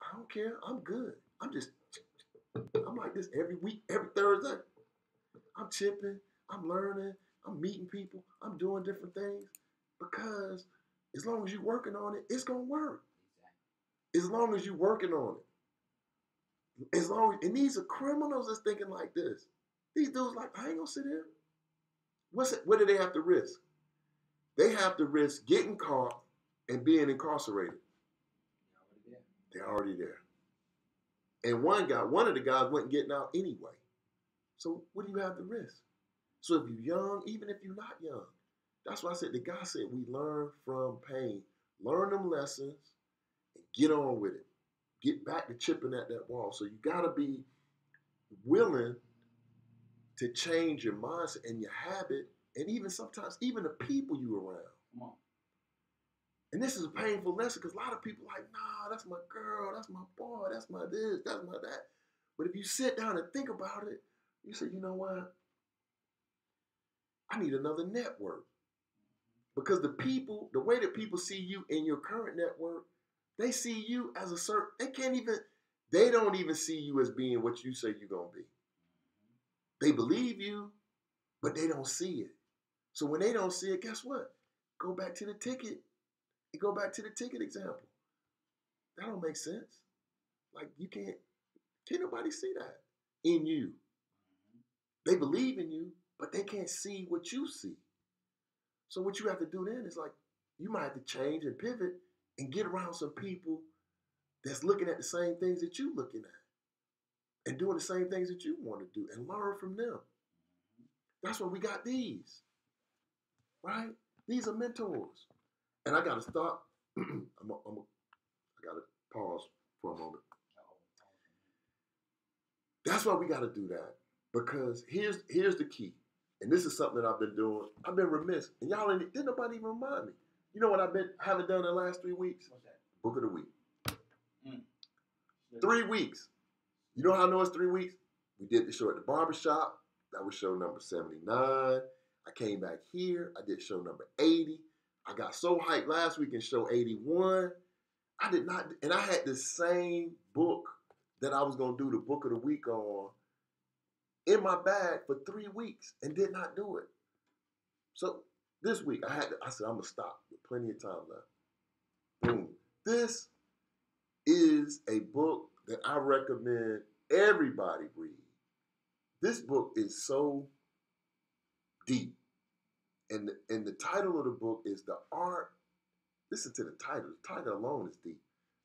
I don't care. I'm good. I'm like this every week, every Thursday. I'm chipping, I'm learning, I'm meeting people, I'm doing different things because as long as you're working on it, it's going to work. As long as you're working on it. And these are criminals that's thinking like this. These dudes like, I ain't going to sit here. What do they have to risk? They have to risk getting caught and being incarcerated. They're already there. And one of the guys wasn't getting out anyway. So what do you have to risk? So if you're young, even if you're not young, that's why I said, the guy said we learn from pain. Learn them lessons and get on with it. Get back to chipping at that wall. So you got to be willing to change your mindset and your habit, and even sometimes even the people you around. Come on. And this is a painful lesson because a lot of people are like, nah, that's my girl, that's my boy, that's my this, that's my that. But if you sit down and think about it, you say, you know what? I need another network. Because the way that people see you in your current network, they see you as a certain, they don't even see you as being what you say you're going to be. They believe you, but they don't see it. So when they don't see it, guess what? Go back to the ticket. And go back to the ticket example. That don't make sense. Like can't nobody see that in you. They believe in you, but they can't see what you see. So what you have to do then is like, you might have to change and pivot and get around some people that's looking at the same things that you're looking at and doing the same things that you want to do and learn from them. That's why we got these, right? These are mentors. And I got to stop. I got to pause for a moment. That's why we got to do that. Because here's the key. And this is something that I've been doing. I've been remiss. And y'all didn't nobody even remind me. You know what I haven't done in the last 3 weeks? What's that? Book of the week. 3 weeks. You know how I know it's 3 weeks? We did the show at the barbershop. That was show number 79. I came back here. I did show number 80. I got so hyped last week in show 81. I did not, and I had the same book that I was going to do the book of the week on in my bag for 3 weeks and did not do it. So this week I said, I'm going to stop with plenty of time left. Boom. This is a book that I recommend everybody read. This book is so deep. And the title of the book is The Art, listen to the title alone is deep.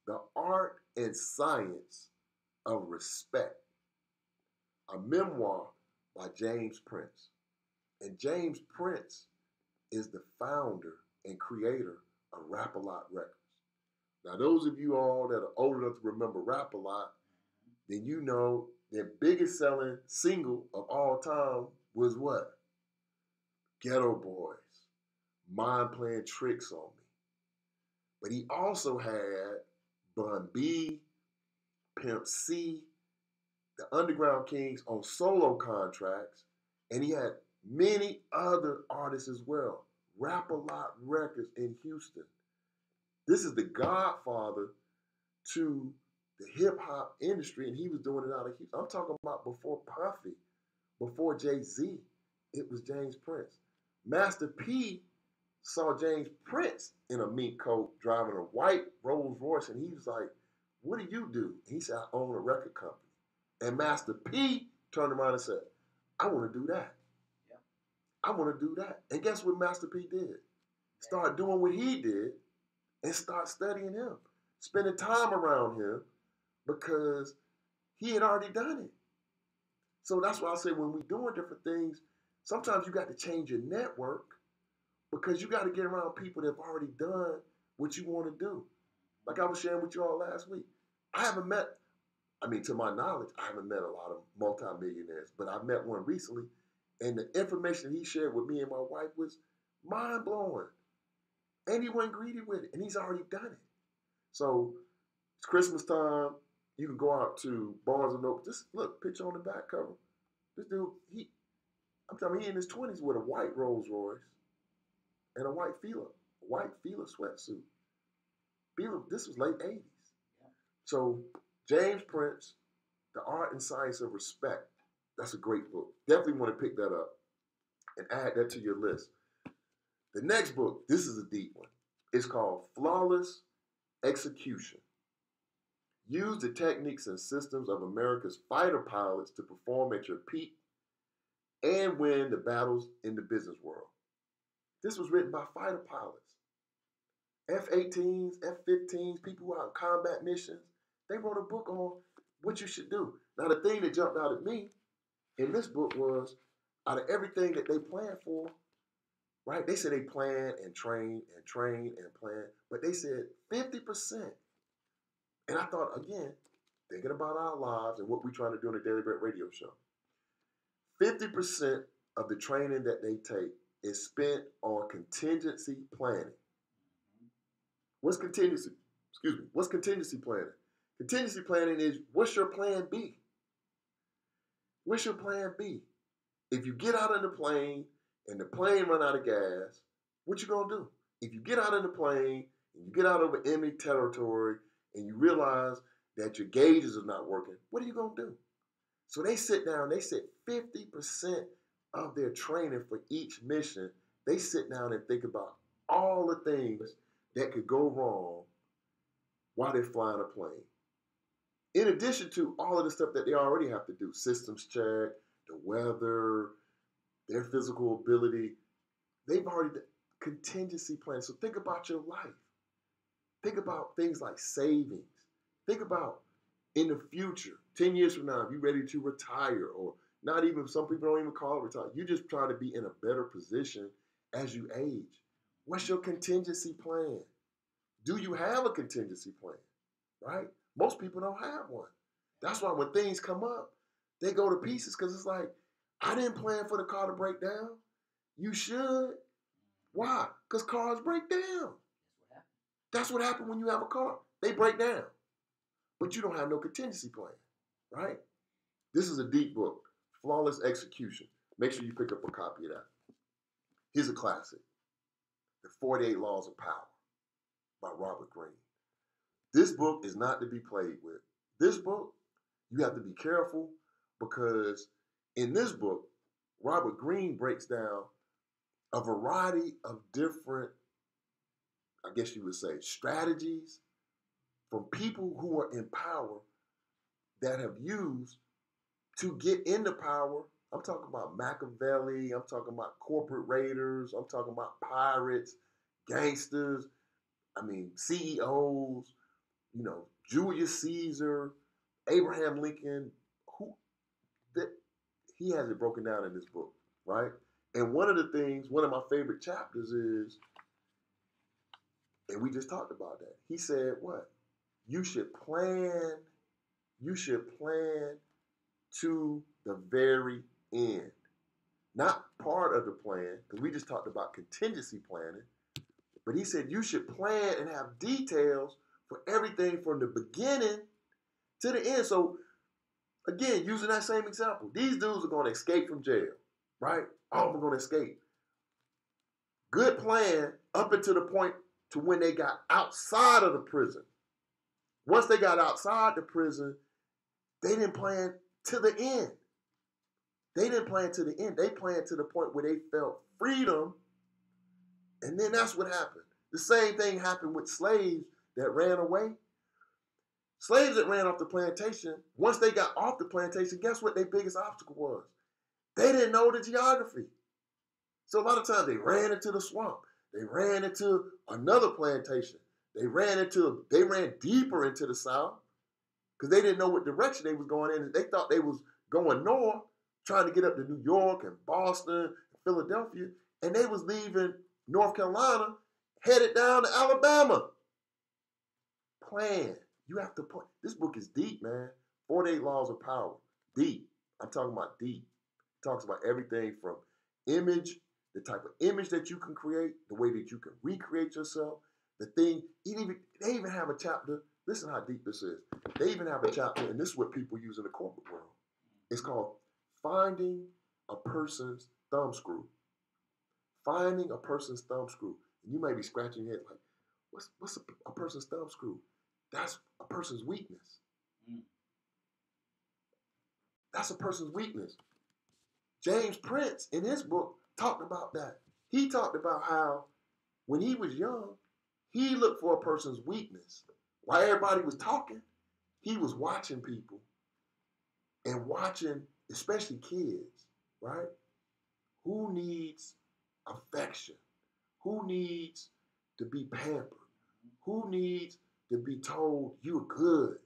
The Art and Science of Respect, a memoir by James Prince. And James Prince is the founder and creator of Rap-A-Lot Records. Now, those of you all that are old enough to remember Rap-A-Lot, then you know their biggest selling single of all time was what? Ghetto Boys, Mind Playing Tricks on Me. But he also had Bun B, Pimp C, the Underground Kings on solo contracts, and he had many other artists as well. Rap-A-Lot Records in Houston. This is the godfather to the hip-hop industry, and he was doing it out of Houston. I'm talking about before Puffy, before Jay-Z. It was James Prince. Master P saw James Prince in a mink coat driving a white Rolls Royce, and he was like, "What do you do?" And he said, "I own a record company." And Master P turned around and said, "I want to do that. Yeah. I want to do that." And guess what Master P did? Start doing what he did and start studying him, spending time around him because he had already done it. So that's why I say when we're doing different things, sometimes you got to change your network because you got to get around people that have already done what you want to do. Like I was sharing with you all last week. To my knowledge, I haven't met a lot of multimillionaires, but I met one recently, and the information he shared with me and my wife was mind-blowing. And he wasn't greedy with it, and he's already done it. So it's Christmas time. You can go out to Barnes & Noble. Just look, picture on the back cover. This dude, he in his 20s with a white Rolls Royce and a white Fila sweatsuit. This was late 80s. Yeah. So James Prince, The Art and Science of Respect. That's a great book. Definitely want to pick that up and add that to your list. The next book, this is a deep one. It's called Flawless Execution. Use the techniques and systems of America's fighter pilots to perform at your peak and win the battles in the business world. This was written by fighter pilots. F-18s, F-15s, people who are on combat missions. They wrote a book on what you should do. Now, the thing that jumped out at me in this book was, out of everything that they planned for, right? They said they plan and train and train and plan, but they said 50%. And I thought, again, thinking about our lives and what we're trying to do on the Daily Bread radio show, 50% of the training that they take is spent on contingency planning. What's contingency? What's contingency planning? Contingency planning is, what's your plan B? What's your plan B? If you get out of the plane and the plane run out of gas, what you gonna do? If you get out of the plane and you get out over enemy territory and you realize that your gauges are not working, what are you gonna do? So they sit down, they said 50% of their training for each mission, they sit down and think about all the things that could go wrong while they're flying a plane. In addition to all of the stuff that they already have to do, systems check, the weather, their physical ability, they've already done contingency plans. So think about your life. Think about things like savings. Think about in the future, 10 years from now, if you're ready to retire, or not even, some people don't even call it retire. You just try to be in a better position as you age. What's your contingency plan? Do you have a contingency plan, right? Most people don't have one. That's why when things come up, they go to pieces because it's like, I didn't plan for the car to break down. You should. Why? Because cars break down. That's what happens when you have a car. They break down. But you don't have no contingency plan, right? This is a deep book, Flawless Execution. Make sure you pick up a copy of that. Here's a classic, The 48 Laws of Power by Robert Greene. This book is not to be played with. This book, you have to be careful because in this book, Robert Greene breaks down a variety of different, I guess you would say, strategies from people who are in power that have used to get into power. I'm talking about Machiavelli. I'm talking about corporate raiders. I'm talking about pirates, gangsters. CEOs, Julius Caesar, Abraham Lincoln. He has it broken down in this book, right? And one of my favorite chapters is, and we just talked about that. He said, what? You should plan to the very end. Not part of the plan, because we just talked about contingency planning, But he said you should plan and have details for everything from the beginning to the end. So again, using that same example, these dudes are going to escape from jail, right? Oh, we're going to escape. Good plan up until the point to when they got outside of the prison. Once they got outside the prison, they didn't plan to the end. They didn't plan to the end. They planned to the point where they felt freedom, and then that's what happened. The same thing happened with slaves that ran away. Slaves that ran off the plantation, once they got off the plantation, guess what their biggest obstacle was? They didn't know the geography. So a lot of times they ran into the swamp. They ran into another plantation. They ran deeper into the south because they didn't know what direction they was going in. They thought they was going north, trying to get up to New York and Boston, and Philadelphia, and they was leaving North Carolina, headed down to Alabama. Plan. You have to plan. This book is deep, man. 48 Laws of Power. Deep. I'm talking about deep. It talks about everything from image, the type of image that you can create, the way that you can recreate yourself, the thing. They even have a chapter. Listen how deep this is. They even have a chapter, and this is what people use in the corporate world. It's called Finding a Person's Thumbscrew. Finding a person's thumbscrew. And you may be scratching your head like, what's a person's thumbscrew? That's a person's weakness. That's a person's weakness. James Prince, in his book, talked about that. He talked about how when he was young, he looked for a person's weakness. While everybody was talking, he was watching people and watching, especially kids, right? Who needs affection? Who needs to be pampered? Who needs to be told you're good,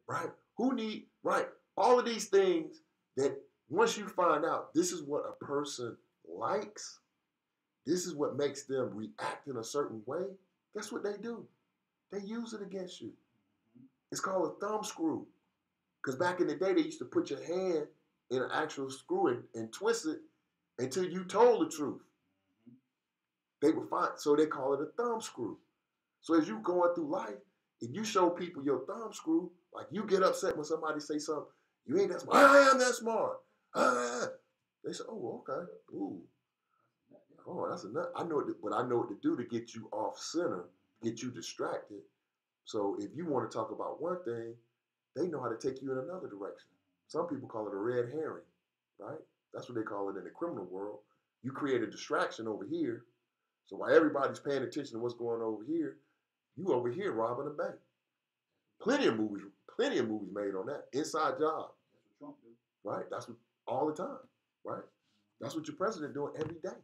right? All of these things that once you find out this is what a person likes, this is what makes them react in a certain way, guess what they do? They use it against you. It's called a thumb screw. Because back in the day, they used to put your hand in an actual screw and twist it until you told the truth. They would find, so they call it a thumb screw. So as you going through life, if you show people your thumb screw, like you get upset when somebody say something, you ain't that smart. I am that smart. They say, oh, okay. Ooh. Oh, that's enough. I know what to do to get you off center, get you distracted. So if you want to talk about one thing, they know how to take you in another direction. Some people call it a red herring, right? That's what they call it in the criminal world. You create a distraction over here. So while everybody's paying attention to what's going on over here, you over here robbing a bank. Plenty of movies made on that. Inside Job. That's what Trump do. Right? That's what all the time. Right? That's what your president doing every day.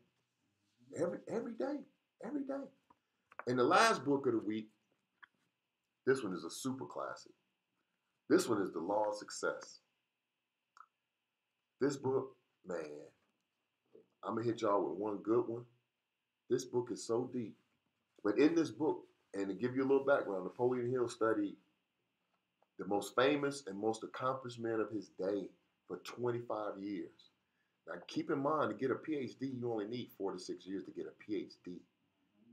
Every day. And the last book of the week, this one is a super classic. This one is The Law of Success. This book, man, I'm going to hit y'all with one good one. This book is so deep. But in this book, and to give you a little background, Napoleon Hill studied the most famous and most accomplished man of his day for 25 years. Now, keep in mind, to get a PhD, you only need 4 to 6 years to get a PhD.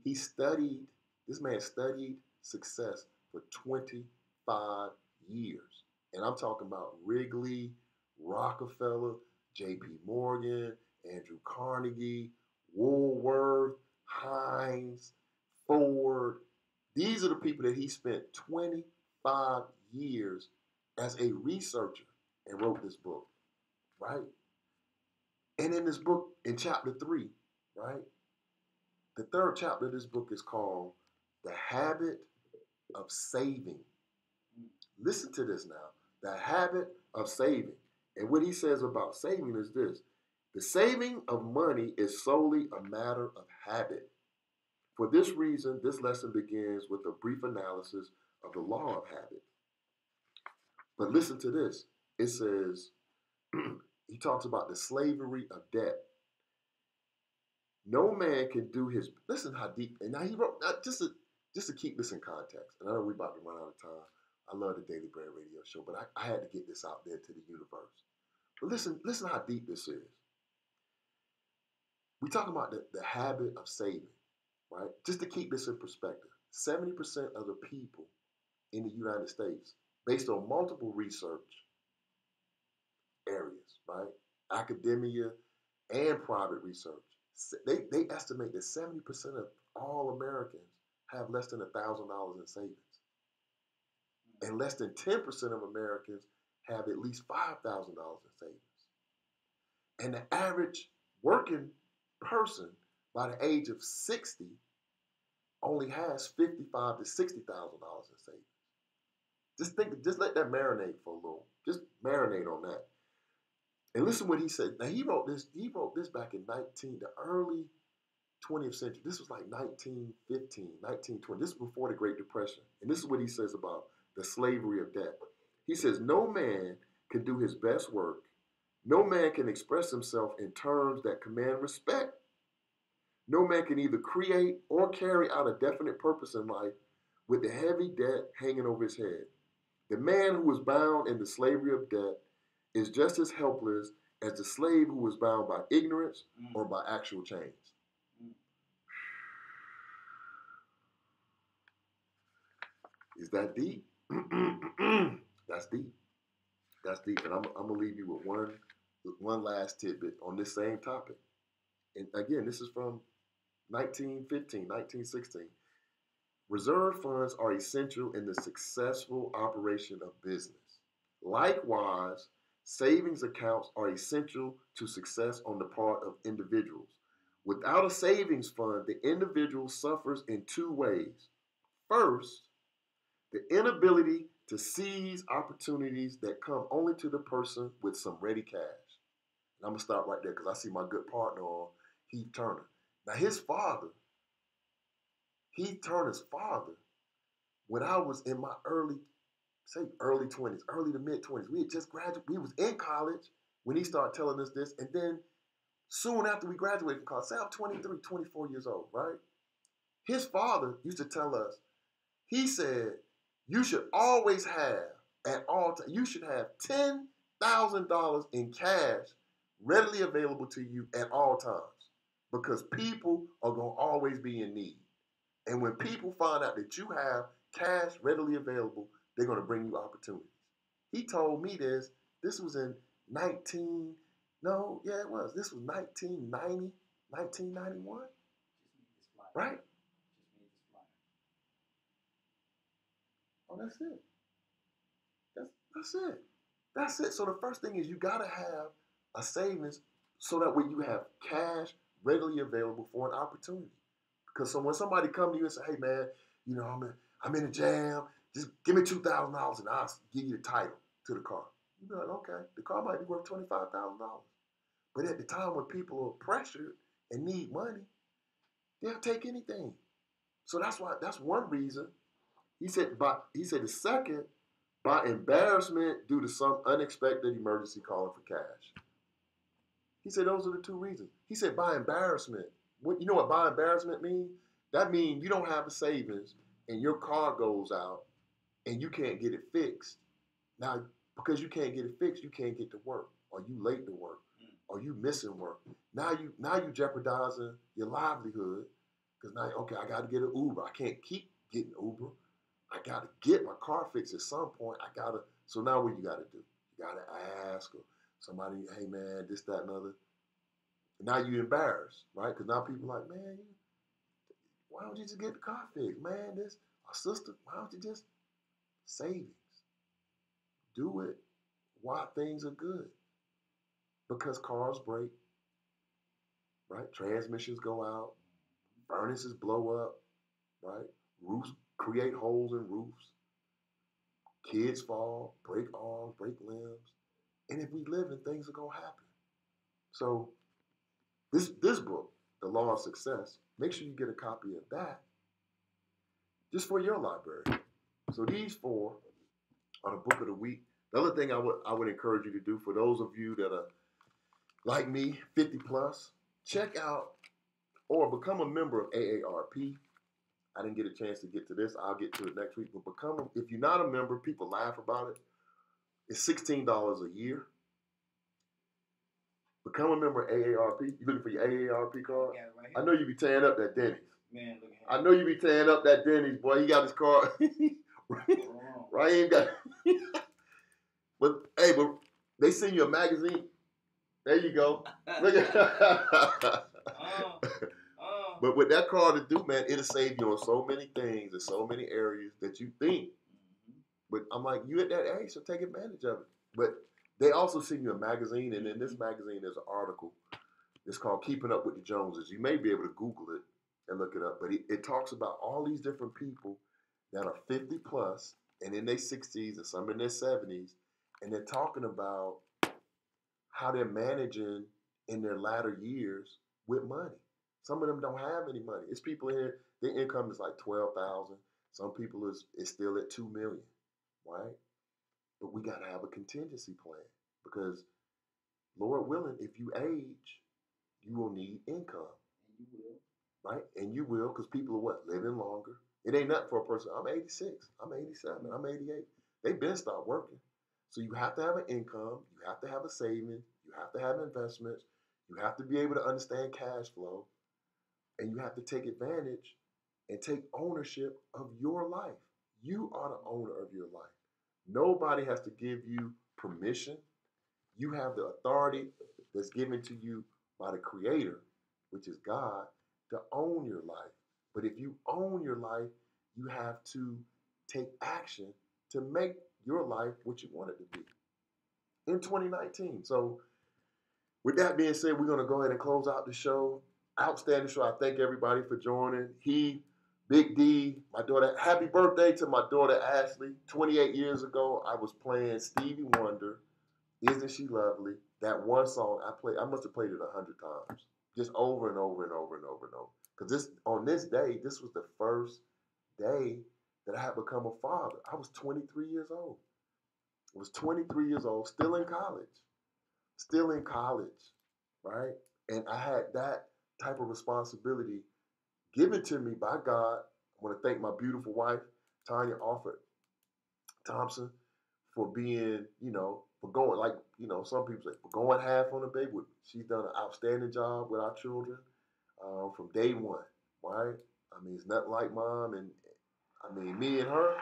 This man studied success for 25 years. And I'm talking about Wrigley, Rockefeller, J.P. Morgan, Andrew Carnegie, Woolworth, Heinz, Ford. These are the people that he spent 25 years as a researcher and wrote this book, right? And in this book, in chapter 3, right? The third chapter of this book is called The Habit of Saving. Listen to this now. The habit of saving. And what he says about saving is this. The saving of money is solely a matter of habit. For this reason, this lesson begins with a brief analysis of the law of habit. But listen to this. It says, he talks about the slavery of debt. No man can do his, listen how deep, and now he wrote, just to keep this in context, and I know we're about to run out of time. I love the Daily Bread radio show, but I had to get this out there to the universe. But listen how deep this is. We talk about the habit of saving, right? Just to keep this in perspective, 70% of the people in the United States, based on multiple research areas, right? Academia and private research, they estimate that 70% of all Americans have less than $1,000 in savings. And less than 10% of Americans have at least $5,000 in savings. And the average working person by the age of 60 only has $55,000 to $60,000 in savings. Just let that marinate for a little. Just marinate on that. And listen what he said. Now he wrote this back in the early 20th century. This was like 1915, 1920. This was before the Great Depression. And this is what he says about the slavery of debt. He says, no man can do his best work. No man can express himself in terms that command respect. No man can either create or carry out a definite purpose in life with the heavy debt hanging over his head. The man who is bound in the slavery of debt is just as helpless as the slave who was bound by ignorance or by actual chains. Is that deep? That's deep. That's deep. And I'm going to leave you with one last tidbit on this same topic. And again, this is from 1915, 1916. Reserve funds are essential in the successful operation of business. Likewise, savings accounts are essential to success on the part of individuals. Without a savings fund, the individual suffers in two ways. First, the inability to seize opportunities that come only to the person with some ready cash. And I'm going to stop right there because I see my good partner on Heath Turner. Now, his father, Heath Turner's father, when I was in my early 20s, early to mid 20s, we had just graduated. We was in college when he started telling us this. And then soon after we graduated from college, say I'm 23, 24 years old, right? His father used to tell us, he said, you should always have, at all times, you should have $10,000 in cash readily available to you at all times because people are going to always be in need. And when people find out that you have cash readily available, they're going to bring you opportunities. He told me this was in this was 1990, 1991, right? Oh, that's it. That's it. That's it. So the first thing is you got to have a savings so that way you have cash readily available for an opportunity. Because so when somebody come to you and say, hey, man, you know, I'm in a jam. Just give me $2,000 and I'll give you the title to the car. You'll be like, okay, the car might be worth $25,000. But at the time when people are pressured and need money, they'll take anything. So that's one reason. He said the second, by embarrassment due to some unexpected emergency calling for cash. He said those are the two reasons. He said by embarrassment. You know what by embarrassment means? That means you don't have a savings and your car goes out and you can't get it fixed. Now, because you can't get it fixed, you can't get to work, or you late to work, or you missing work. Now you jeopardizing your livelihood because now, okay, I got to get an Uber. I can't keep getting Uber. I got to get my car fixed at some point. So now what you got to do? You got to ask or somebody, hey man, this, that, and other. And now you're embarrassed, right? Because now people are like, man, why don't you just get the car fixed? Man, our sister, why don't you just savings? Do it while things are good. Because cars break, right? Transmissions go out, furnaces blow up, right? Roofs create holes in roofs. Kids fall, break arms, break limbs. And if we live, then things are going to happen. So this book, The Law of Success, make sure you get a copy of that just for your library. So these 4 are the book of the week. The other thing I would encourage you to do, for those of you that are like me, 50 plus, check out or become a member of AARP. I didn't get a chance to get to this. I'll get to it next week. But if you're not a member, people laugh about it. It's $16 a year. Become a member of AARP. You looking for your AARP card? Yeah, right here. I know you be tearing up that Denny's. Man, look at him. I know you be tearing up that Denny's, boy. He got his car. Ryan got. But hey, but they send you a magazine. There you go. Look at. But with that car to do, man, it'll save you on so many things in so many areas that you think. But I'm like, you at that age, so take advantage of it. But they also send you a magazine, and in this magazine there's an article. It's called Keeping Up with the Joneses. You may be able to Google it and look it up, but it talks about all these different people that are 50 plus and in their 60s and some in their 70s, and they're talking about how they're managing in their latter years with money. Some of them don't have any money. It's people in here, their income is like 12,000. Some people is still at 2 million, right? But we got to have a contingency plan because, Lord willing, if you age, you will need income. And you will. Right? And you will, because people are what? Living longer. It ain't nothing for a person. I'm 86. I'm 87. I'm 88. They've been stopped working. So you have to have an income. You have to have a saving. You have to have investments. You have to be able to understand cash flow. And you have to take advantage and take ownership of your life. You are the owner of your life. Nobody has to give you permission. You have the authority that's given to you by the Creator, which is God, to own your life. But if you own your life, you have to take action to make your life what you want it to be in 2019. So with that being said, we're going to go ahead and close out the show. Outstanding show. I thank everybody for joining. Big D, my daughter, happy birthday to my daughter Ashley. 28 years ago, I was playing Stevie Wonder, Isn't She Lovely? That one song I must have played it 100 times. Just over and over and over and over and over. Because on this day, this was the first day that I had become a father. I was 23 years old. I was 23 years old, still in college. Right? And I had that type of responsibility given to me by God. I want to thank my beautiful wife, Tanya Alford Thompson, for being, for going, like, some people say, for going half on the baby. She's done an outstanding job with our children from day one, right? I mean, it's nothing like mom. And, I mean, me and her,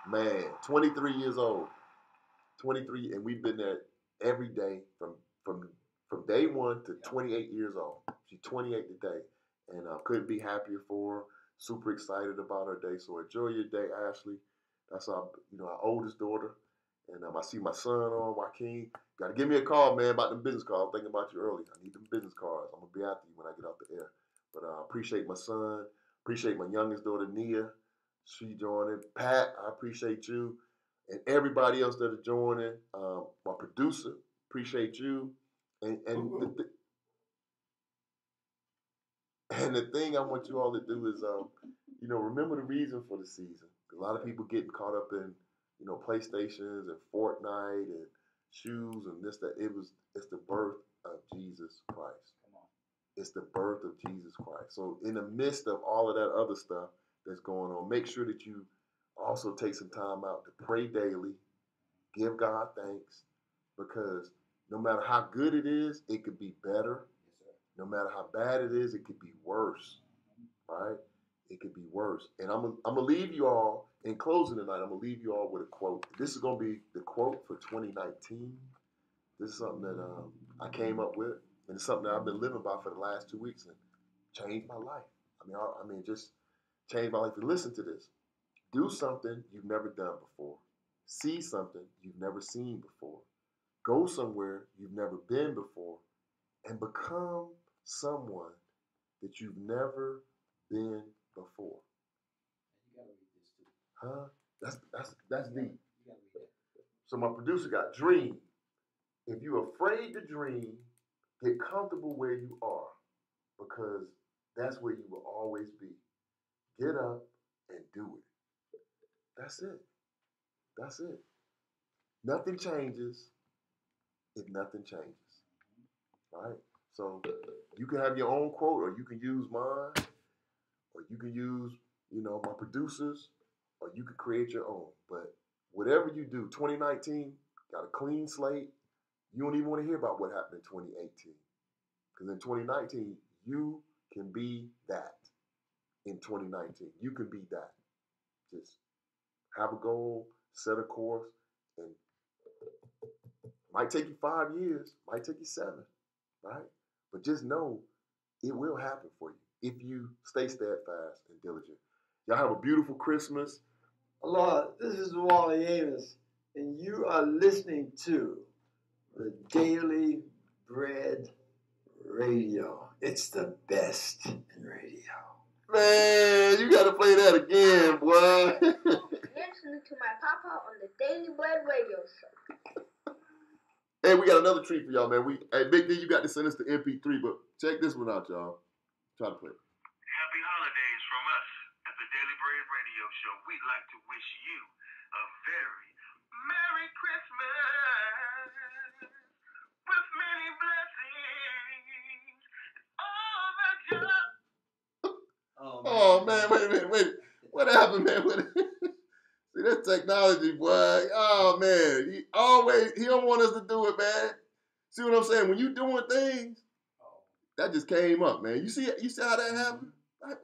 man, 23 years old. 23, and we've been there every day from day one to 28 years old. She's 28 today, and couldn't be happier for her. Super excited about her day. So enjoy your day, Ashley. That's our oldest daughter, and I see my son on Joaquin. Got to give me a call, man, about them business cards. I was thinking about you earlier. I need them business cards. I'm gonna be after you when I get off the air. But appreciate my son. Appreciate my youngest daughter, Nia. She joining. Pat, I appreciate you. And everybody else that are joining, my producer, appreciate you. And the thing I want you all to do is, remember the reason for the season. A lot of people getting caught up in, PlayStations and Fortnite and shoes and this, that. It's the birth of Jesus Christ. Come on. It's the birth of Jesus Christ. So in the midst of all of that other stuff that's going on, make sure that you also take some time out to pray daily, give God thanks, because no matter how good it is, it could be better. Yes, sir. No matter how bad it is, it could be worse, right? It could be worse. And I'm gonna leave you all, in closing tonight, I'm going to leave you all with a quote. This is going to be the quote for 2019. This is something that I came up with, and it's something that I've been living by for the last 2 weeks and changed my life. I mean, just changed my life. And listen to this. Do something you've never done before. See something you've never seen before. Go somewhere you've never been before, and become someone that you've never been before. You gotta read this too. Huh? That's deep. You gotta read that. So my producer got dream. If you're afraid to dream, get comfortable where you are, because that's where you will always be. Get up and do it. That's it. That's it. Nothing changes if nothing changes. Right? So you can have your own quote, or you can use mine, or you can use, my producers, or you can create your own. But whatever you do, 2019, got a clean slate. You don't even want to hear about what happened in 2018. Because in 2019, you can be that. in 2019. You can be that. Just have a goal, set a course, and it might take you 5 years, might take you 7, right? But just know it will happen for you if you stay steadfast and diligent. Y'all have a beautiful Christmas. Aloha, this is Wally Amos, and you are listening to the Daily Bread Radio. It's the best in radio. Man, you got to play that again, boy. Listening to my papa on the Daily Bread Radio Show. Hey, we got another treat for y'all, man. Hey, Big D, you got to send us the MP3, but check this one out, y'all. Try to play it. Happy holidays from us at the Daily Bread Radio Show. We'd like to wish you a very Merry Christmas with many blessings and all the joy. Oh, man, wait. What happened, man? See, that's technology, boy. Oh, man. He don't want us to do it, man. See what I'm saying? When you doing things, that just came up, man. You see how that happened? Wait.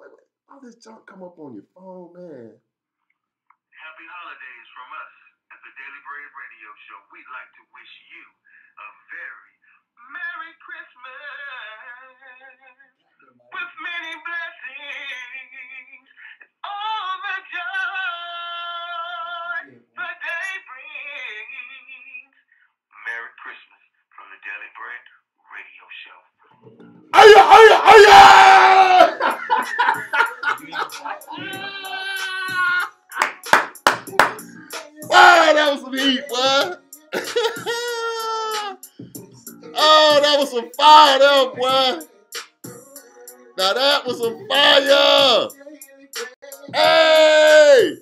All this junk come up on your phone, man. Happy holidays from us at the Daily Bread Radio Show. We'd like to wish you a very Merry Christmas with many blessings and all the joy the day brings. Merry Christmas from the Daily Bread Radio Show. Wow, that was some heat, boy. Oh, that was some fire there, boy. Now that was some fire. Hey!